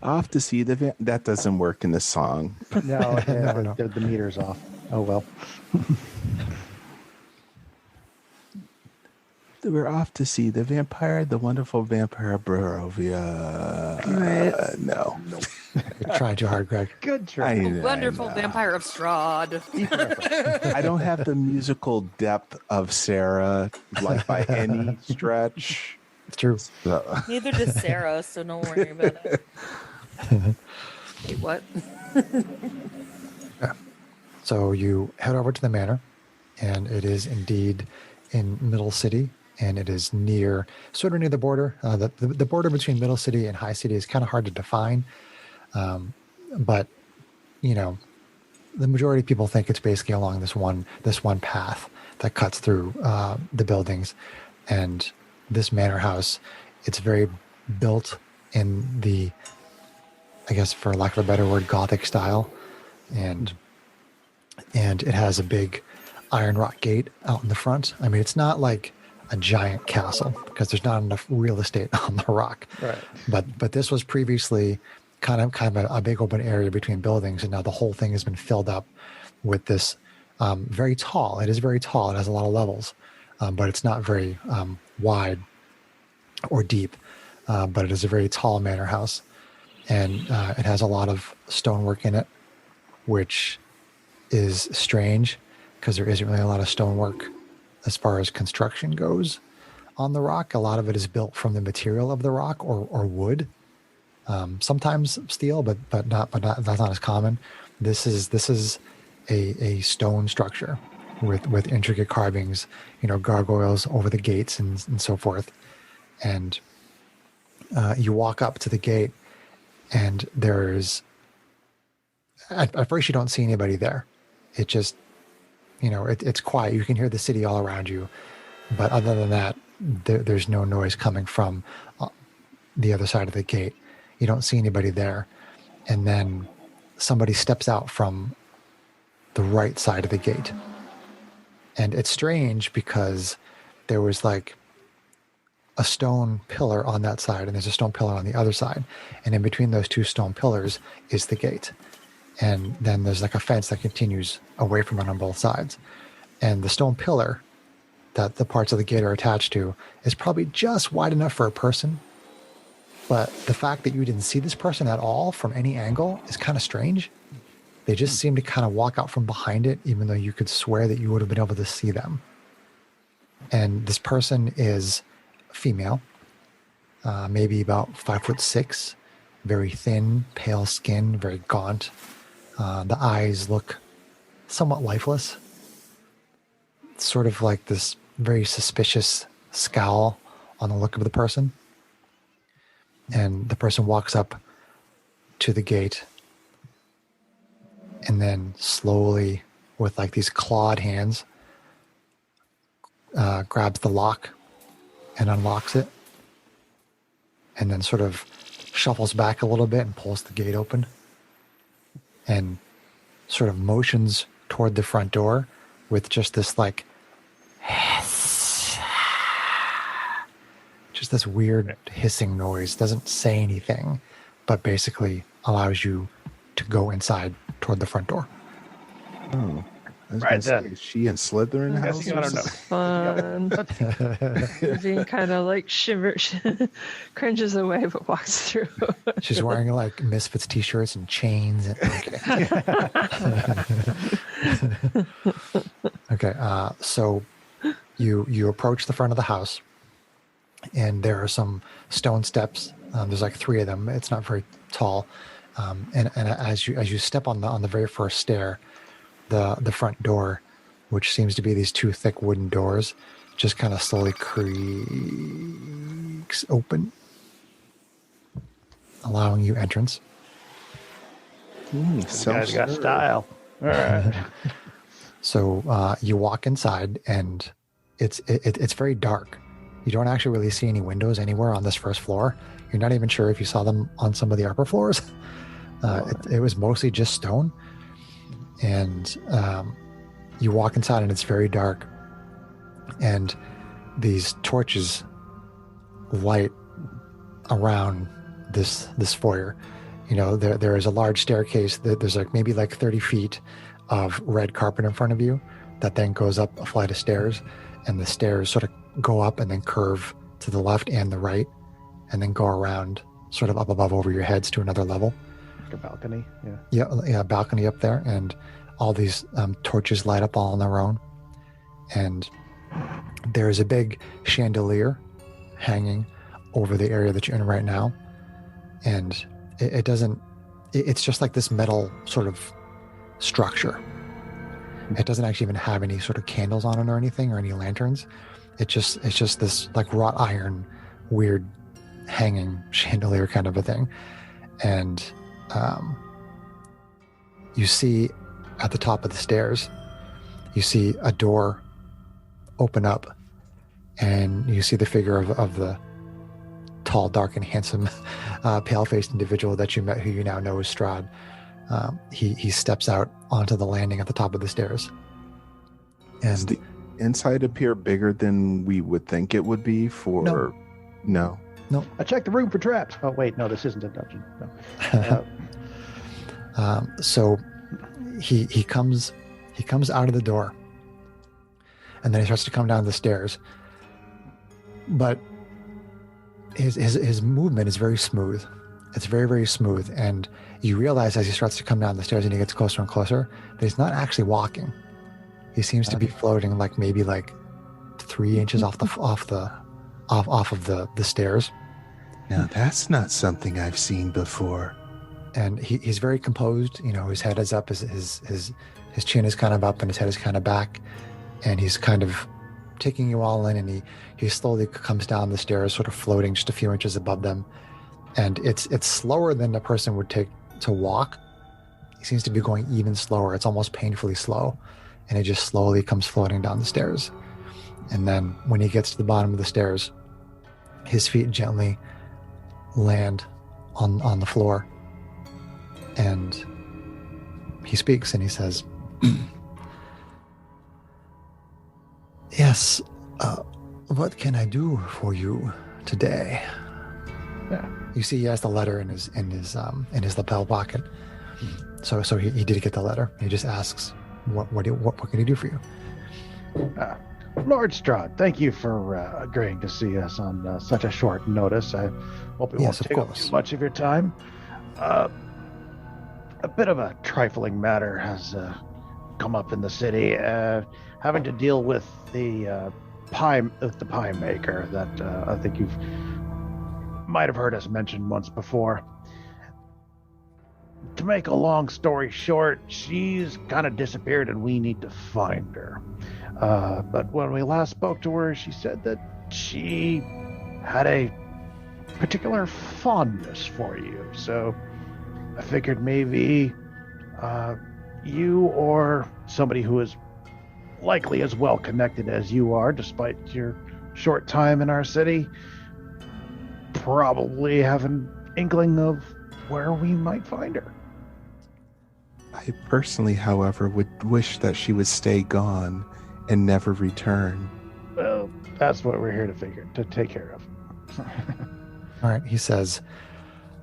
Off to see that doesn't work in the song. No, yeah, No. The meter's off. Oh well. We're off to see the vampire, the wonderful vampire Barovia. Right. No. You're trying too hard, Greg. Good try. Wonderful vampire of Strahd. I don't have the musical depth of Sarah, like by any stretch. It's true. So, Neither does Sarah, so don't worry about it. Wait, what? So you head over to the manor, and it is indeed in Middle City, and it is sort of near the border. The border between Middle City and High City is kind of hard to define, but the majority of people think it's basically along this one path that cuts through the buildings, and this manor house, it's very built in the, I guess for lack of a better word, Gothic style, and it has a big iron rock gate out in the front. I mean, it's not like a giant castle because there's not enough real estate on the rock. Right. But this was previously kind of a big open area between buildings, and now the whole thing has been filled up with this very tall. It is very tall. It has a lot of levels, but it's not very wide or deep. But it is a very tall manor house, and it has a lot of stonework in it, which is strange because there isn't really a lot of stonework as far as construction goes on the rock. A lot of it is built from the material of the rock or wood. Sometimes steel, but that's not as common. This is a stone structure with intricate carvings, gargoyles over the gates and so forth. And you walk up to the gate, and there's at first you don't see anybody there. It just, it's quiet. You can hear the city all around you, but other than that, there's no noise coming from the other side of the gate. You don't see anybody there. And then somebody steps out from the right side of the gate. And it's strange because there was like a stone pillar on that side, and there's a stone pillar on the other side. And in between those two stone pillars is the gate. And then there's like a fence that continues away from it on both sides. And the stone pillar that the parts of the gate are attached to is probably just wide enough for a person. But the fact that you didn't see this person at all from any angle is kind of strange. They just seem to kind of walk out from behind it, even though you could swear that you would have been able to see them. And this person is female, maybe about 5'6", very thin, pale skin, very gaunt. The eyes look somewhat lifeless. Sort of like this very suspicious scowl on the look of the person. And the person walks up to the gate and then slowly, with like these clawed hands, grabs the lock and unlocks it, and then sort of shuffles back a little bit and pulls the gate open and sort of motions toward the front door with just this like just this weird hissing noise. Doesn't say anything, but basically allows you to go inside toward the front door. Oh. Right then. Is she in Slytherin house? I don't know. Fun. Vivian kind of like shivers, cringes away, but walks through. She's wearing like Misfits t-shirts and chains. And, okay. So you approach the front of the house, and there are some stone steps. There's like 3 of them. It's not very tall. And as you step on the very first stair, the front door, which seems to be these 2 thick wooden doors, just kind of slowly creaks open, allowing you entrance. Guys got style. All right. So you walk inside, and it's very dark. You don't actually really see any windows anywhere on this first floor. You're not even sure if you saw them on some of the upper floors. It was mostly just stone. And you walk inside, and it's very dark. And these torches light around this foyer. You know, there is a large staircase. There's like maybe like 30 feet of red carpet in front of you that then goes up a flight of stairs. And the stairs sort of go up and then curve to the left and the right, and then go around sort of up above over your heads to another level. A balcony, yeah. Yeah, balcony up there, and all these torches light up all on their own. And there's a big chandelier hanging over the area that you're in right now, and it's just like this metal sort of structure. It doesn't actually even have any sort of candles on it or anything, or any lanterns. It's just this like wrought iron, weird hanging chandelier kind of a thing. And you see at the top of the stairs, you see a door open up, and you see the figure of the tall, dark, and handsome, pale-faced individual that you met, who you now know as Strahd. He steps out onto the landing at the top of the stairs. And does the inside appear bigger than we would think it would be for... No. I checked the room for traps. Oh, wait, no, this isn't a dungeon. No. So he comes out of the door, and then he starts to come down the stairs. But his movement is very smooth. It's very, very smooth. And you realize as he starts to come down the stairs and he gets closer and closer that he's not actually walking. He seems to be floating like maybe like 3 inches off of the stairs. Now that's not something I've seen before. And he's very composed. You know, his head is up, his chin is kind of up, and his head is kind of back. And he's kind of taking you all in, and he slowly comes down the stairs, sort of floating just a few inches above them. And it's slower than a person would take to walk. He seems to be going even slower. It's almost painfully slow. And it just slowly comes floating down the stairs. And then when he gets to the bottom of the stairs, his feet gently land on the floor. And he speaks and he says, "Yes, what can I do for you today?" Yeah. You see, he has the letter in his lapel pocket. So he did get the letter. He just asks, "What can he do for you?" Lord Strahd, thank you for agreeing to see us on such a short notice. I hope it won't take up too much of your time. A bit of a trifling matter has come up in the city, having to deal with the pie maker that I think you might have heard us mention once before. To make a long story short, she's kind of disappeared and we need to find her. But when we last spoke to her, she said that she had a particular fondness for you. So I figured maybe you or somebody who is likely as well connected as you are, despite your short time in our city, probably have an inkling of where we might find her. I personally, however, would wish that she would stay gone and never return. Well, that's what we're here to take care of. All right, he says,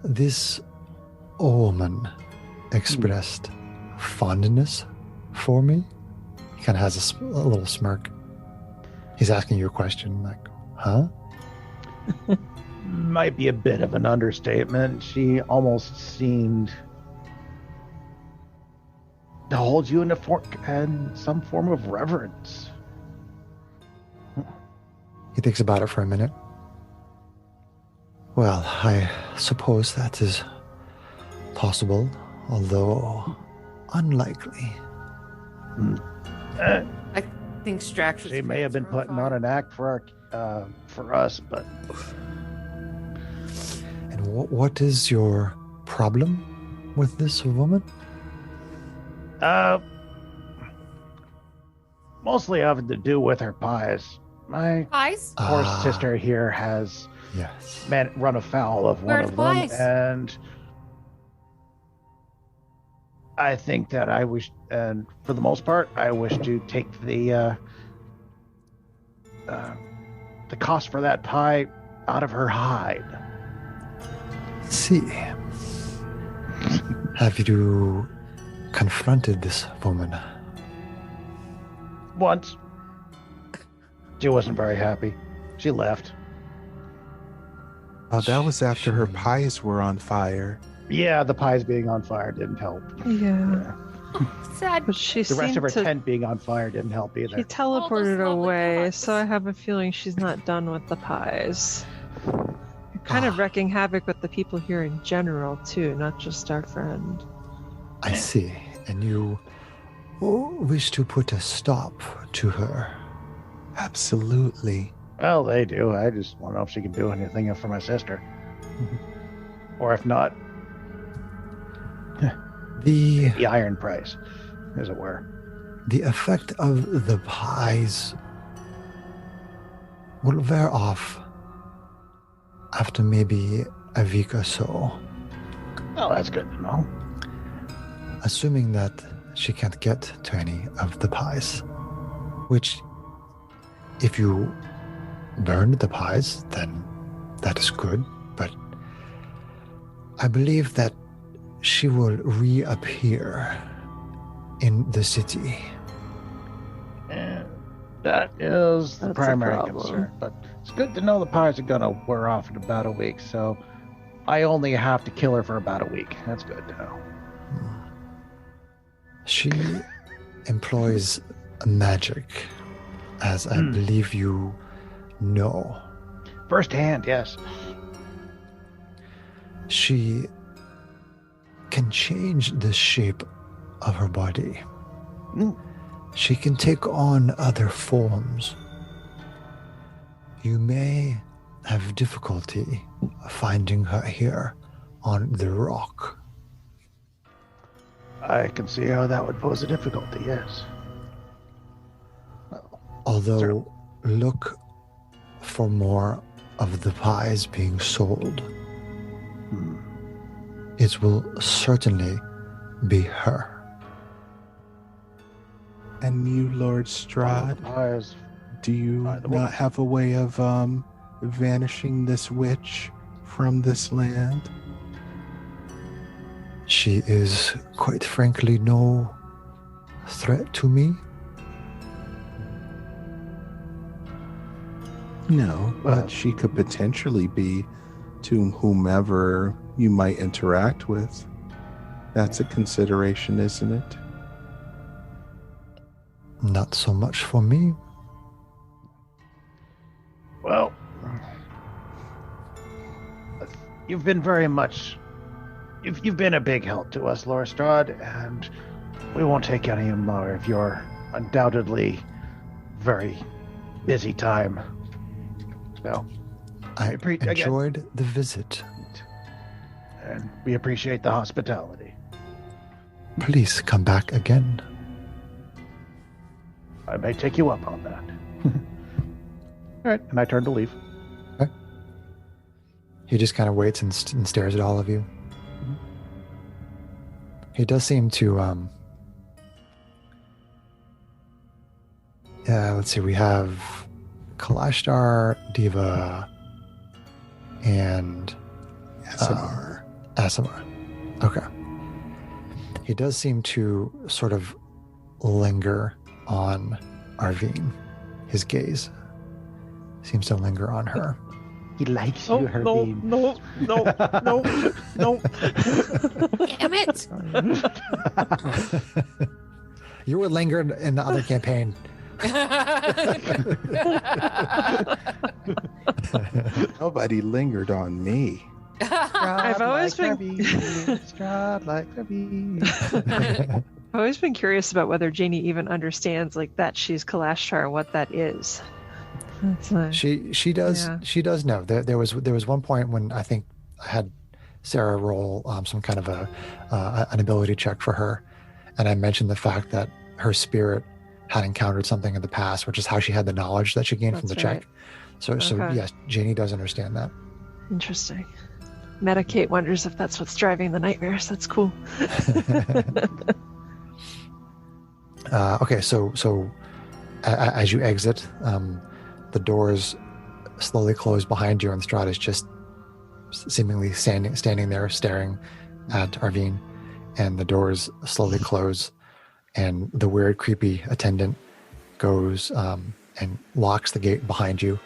this woman expressed fondness for me. He kind of has a little smirk. He's asking you a question, like, huh? Might be a bit of an understatement. She almost seemed to hold you in some form of reverence. He thinks about it for a minute. Well, I suppose that is possible, although unlikely. I think Strax. She may have been putting on an act for us, but. And what is your problem with this woman? Mostly having to do with her pies. My Pies? poor sister here has run afoul of one Where's of them, pies? and I think that I wish, and for the most part, I wish to take the cost for that pie out of her hide. See. Have you confronted this woman? Once. She wasn't very happy. She left. That was after her pies were on fire. Yeah, the pies being on fire didn't help. Yeah. Sad. But she The rest of her seemed to, tent being on fire didn't help either. she teleported lovely away, pies. so I have a feeling she's not done with the pies. You're kind of wrecking havoc with the people here in general, too, not just our friend. I see. And you wish to put a stop to her. Absolutely. Well, they do. I just want to know if she can do anything for my sister. Or if not, The iron price, as it were. the effect of the pies will wear off after maybe a week or so, Oh, that's good to know. assuming that she can't get to any of the pies. Which, if you burn the pies, then that is good, but I believe that she will reappear in the city. And that is the That's a primary problem. concern. But it's good to know the pies are going to wear off in about a week, so I only have to kill her for about a week. That's good to know. She employs magic, as I believe you know. First hand, yes. She can change the shape of her body. Mm. She can take on other forms. You may have difficulty finding her here on the rock. I can see how that would pose a difficulty, yes. Although, look for more of the pies being sold. It will certainly be her. And you, Lord Strahd, Pies. do you the one- not have a way of vanishing this witch from this land? She is, quite frankly, no threat to me. No, but she could potentially be to whomever you might interact with. That's a consideration, isn't it? Not so much for me. Well, you've been very much... You've been a big help to us, Lord Strahd, and we won't take any more of your undoubtedly very busy time. So, I again. enjoyed the visit. and we appreciate the hospitality. Please come back again. I may take you up on that. All right, and I turn to leave. Okay. He just kind of waits and stares at all of you. He does seem to, let's see, we have Kalashtar, Diva, and Asimar. Okay. He does seem to sort of linger on Arvine. His gaze seems to linger on her. He likes Oh, you, no, Hervine. no. Damn it! You were lingered in the other campaign. Nobody lingered on me. I've always been I've always been curious about whether Jainey even understands like that she's Kalashtar, what that is. She does Yeah. she does know. There was one point when I think I had Sarah roll some kind of an ability check for her, and I mentioned the fact that her spirit had encountered something in the past, which is how she had the knowledge that she gained from the That's right. check. So Okay. yes, Jainey does understand that. Interesting. Medicate wonders if that's what's driving the nightmares. That's cool. Okay, so as you exit, the doors slowly close behind you, and Strahd is just seemingly standing there staring at Arvine, and the doors slowly close, and the weird, creepy attendant goes and locks the gate behind you,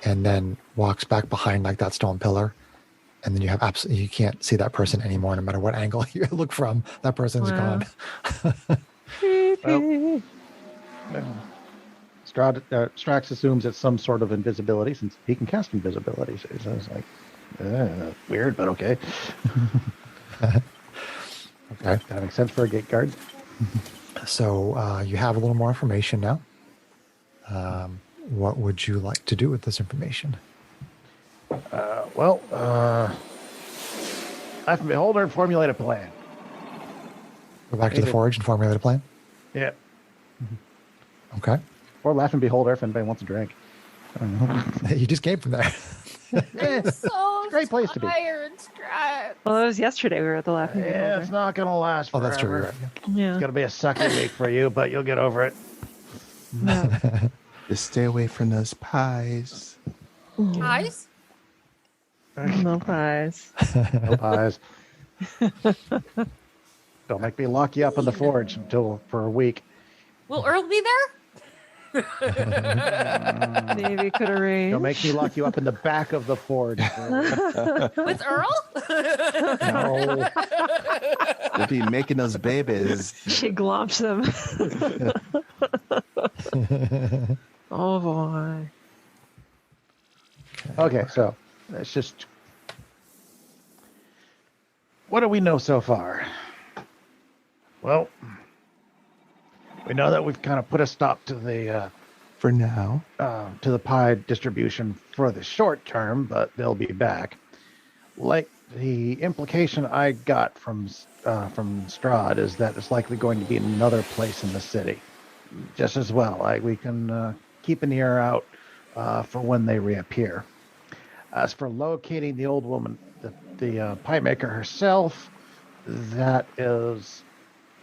and then walks back behind like that stone pillar, and then you have you can't see that person anymore. No matter what angle you look from, that person's Wow. gone. Well, Strax assumes it's some sort of invisibility since he can cast invisibility. So it's like, weird, but okay. Okay. That makes sense for a gate guard. So you have a little more information now. What would you like to do with this information? Life and Beholder and formulate a plan. Go back to the forge and formulate a plan? Yeah. Okay. Or Laugh and Beholder if anybody wants a drink. I don't know. You just came from there. I'm so Great place to be. tired, Strax. Well, it was yesterday we were at the Laughing Yeah, Beholder. it's not going to last Oh, forever. that's true. You're right. Yeah. It's going to be a sucky week for you, but you'll get over it. Yeah. Just stay away from those pies. Guys? No pies. No pies. Don't make me lock you up in the forge for a week. Will Earl be there? Maybe could arrange. Don't make me lock you up in the back of the forge. With Earl? No. They'll be making those babies. She glomps them. Oh boy. Okay, so let's just. What do we know so far? Well, we know that we've kind of put a stop to the For now. pie distribution for the short term, but they'll be back. Like the implication I got from Strahd is that it's likely going to be another place in the city, just as well. Like we can keep an ear out for when they reappear. As for locating the old woman, the pie maker herself, that is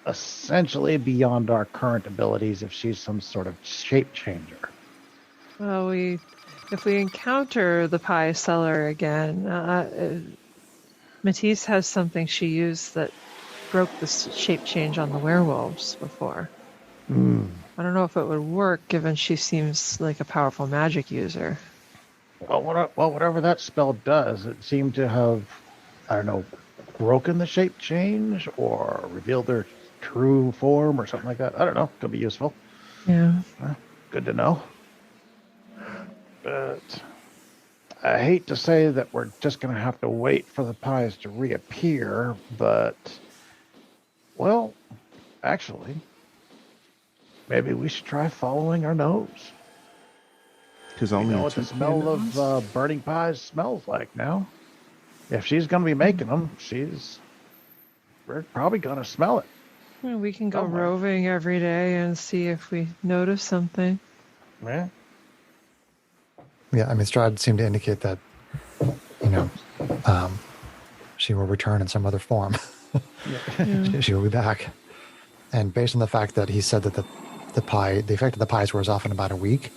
essentially beyond our current abilities if she's some sort of shape changer. Well, if we encounter the pie seller again, Matisse has something she used that broke the shape change on the werewolves before. I don't know if it would work, given she seems like a powerful magic user. Well, whatever that spell does, it seemed to have, I don't know, broken the shape change or revealed their true form or something like that. I don't know. Could be useful. Yeah. Good to know. But I hate to say that we're just going to have to wait for the pies to reappear, but, well, actually, maybe we should try following our nose. Because We only know what the smell of burning pies smells like now. If she's going to be making them, she's we're probably gonna smell it. Well, we can go Somewhere. roving every day and see if we notice something. Yeah. Yeah, I mean, Strahd seemed to indicate that, she will return in some other form. She will be back. And based on the fact that he said that the effect of the pies wears off in about a week.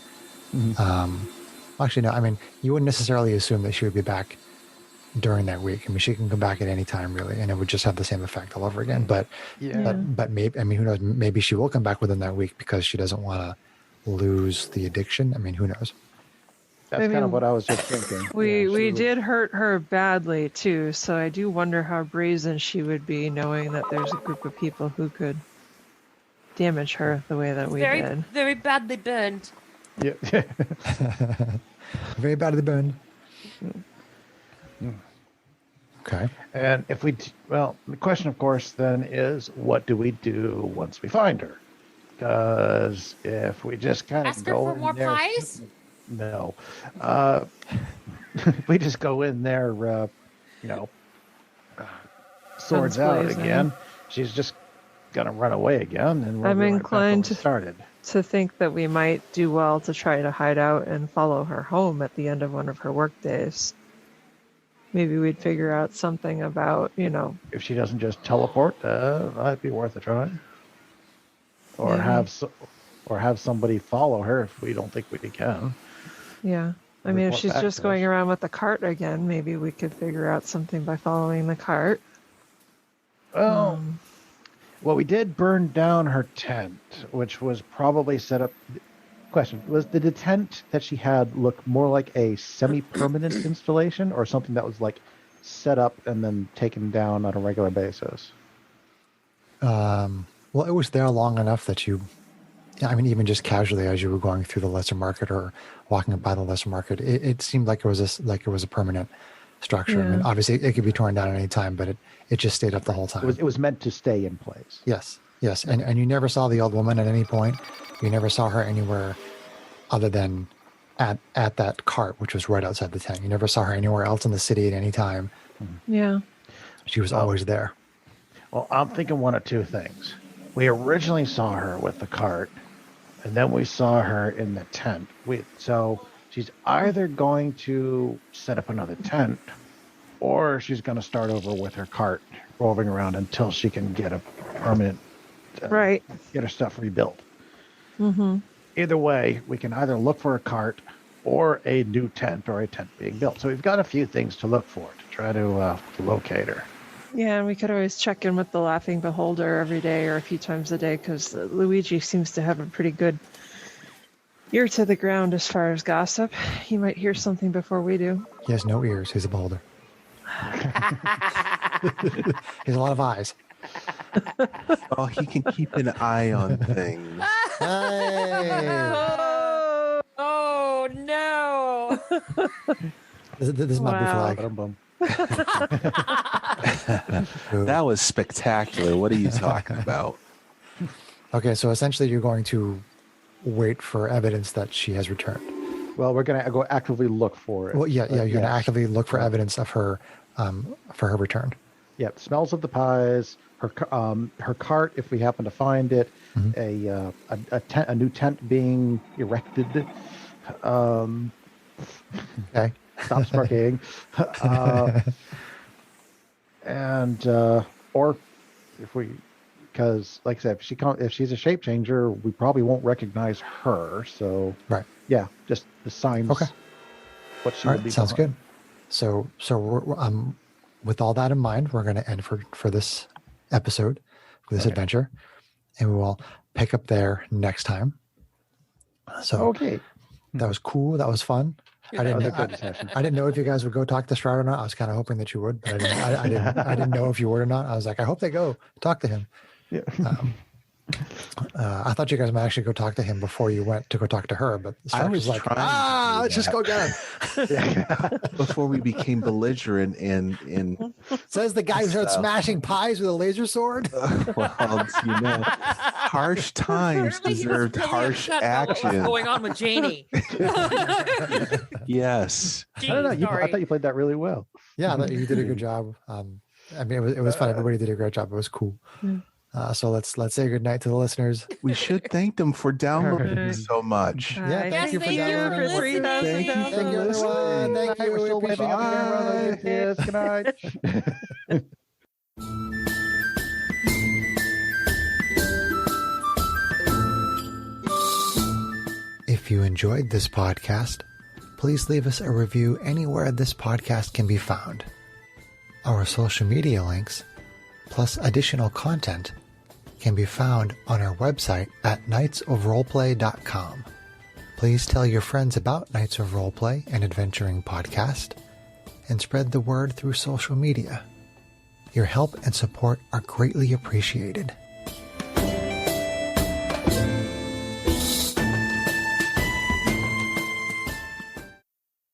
Actually, no, I mean, you wouldn't necessarily assume that she would be back during that week. I mean, she can come back at any time, really, and it would just have the same effect all over again. But maybe, I mean, who knows? Maybe she will come back within that week because she doesn't want to lose the addiction. I mean, who knows? That's kind of what I was just thinking. We did hurt her badly too, so I do wonder how brazen she would be, knowing that there's a group of people who could damage her the way that we did. Very badly burned. Yeah. Very badly burned. Okay. And if the question, of course, then is, what do we do once we find her? Because if we just kind of Ask her go for in more there, pies? No. If we just go in there, swords out blazing. again, she's just gonna run away again, and we'll I'm be right back inclined where we started. to think that we might do well to try to hide out and follow her home at the end of one of her work days. Maybe we'd figure out something about, If she doesn't just teleport, that'd be worth a try. Or have somebody follow her if we don't think we can. Yeah. I mean, if Report she's back just to going us. around with the cart again, maybe we could figure out something by following the cart. Well, we did burn down her tent, which was probably set up. Question: was the tent that she had look more like a semi-permanent installation, or something that was like set up and then taken down on a regular basis? Well, it was there long enough that even just casually as you were going through the lesser market or walking by the lesser market, it seemed like it was a permanent structure. I mean, Yeah. obviously it could be torn down at any time, but it just stayed up the whole time. It was meant to stay in place. Yes. And you never saw the old woman at any point. You never saw her anywhere other than at that cart, which was right outside the tent. You never saw her anywhere else in the city at any time. Yeah. She was always there. Well, I'm thinking one of two things. We originally saw her with the cart, and then we saw her in the tent. So she's either going to set up another tent, or she's going to start over with her cart, roving around until she can get a permanent, Right. get her stuff rebuilt. Either way, we can either look for a cart or a new tent or a tent being built. So we've got a few things to look for to try to locate her. Yeah, and we could always check in with the Laughing Beholder every day or a few times a day, because Luigi seems to have a pretty good ear to the ground as far as gossip. He might hear something before we do. He has no ears. He's a beholder. He has a lot of eyes. Oh, he can keep an eye on things. Hey! Oh no! This is my blue Wow. flag. Ba-dum-bum. That was spectacular. What are you talking about? Okay, so essentially you're going to wait for evidence that she has returned. Well, we're going to go actively look for it. Well, yeah, you're going to Yes. actively look for evidence of her, for her return. Yeah, smells of the pies, her cart, if we happen to find it, Mm-hmm. a new tent being erected. Okay. Stop smirking. Or if we, because like I said, if she's a shape changer, we probably won't recognize her. So Right. yeah, just the signs. Okay. What she All would right. be. Sounds behind. good. So we're, with all that in mind, we're going to end for this episode, for this adventure, and we will pick up there next time. So Okay. that was cool. That was fun. I That was a didn't. good session. I didn't know if you guys would go talk to Stroud or not. I was kind of hoping that you would, but I didn't know if you would or not. I was like, I hope they go talk to him. Yeah. I thought you guys might actually go talk to him before you went to go talk to her, but Stroud was was like, trying to do let's just that. go get him. Before we became belligerent and Says the guy who started smashing pies with a laser sword. harsh times Apparently he was deserved really harsh upset about what was action. going on with Jainey. Yes. I don't know. I Sorry. thought you played that really well. Yeah, you did a good job. I mean, it was fun. Everybody did a great job. It was cool. So let's say goodnight to the listeners. We should thank them for downloading so much. Yeah, Yes, thank you for thank you downloading. for listening. Thank you for Thank you, everyone. listening. Thank you. We're We still appreciate wishing it. Yes, good night. If you enjoyed this podcast, please leave us a review anywhere this podcast can be found. Our social media links, plus additional content, can be found on our website at knightsofroleplay.com. Please tell your friends about Knights of Roleplay, an adventuring podcast, and spread the word through social media. Your help and support are greatly appreciated.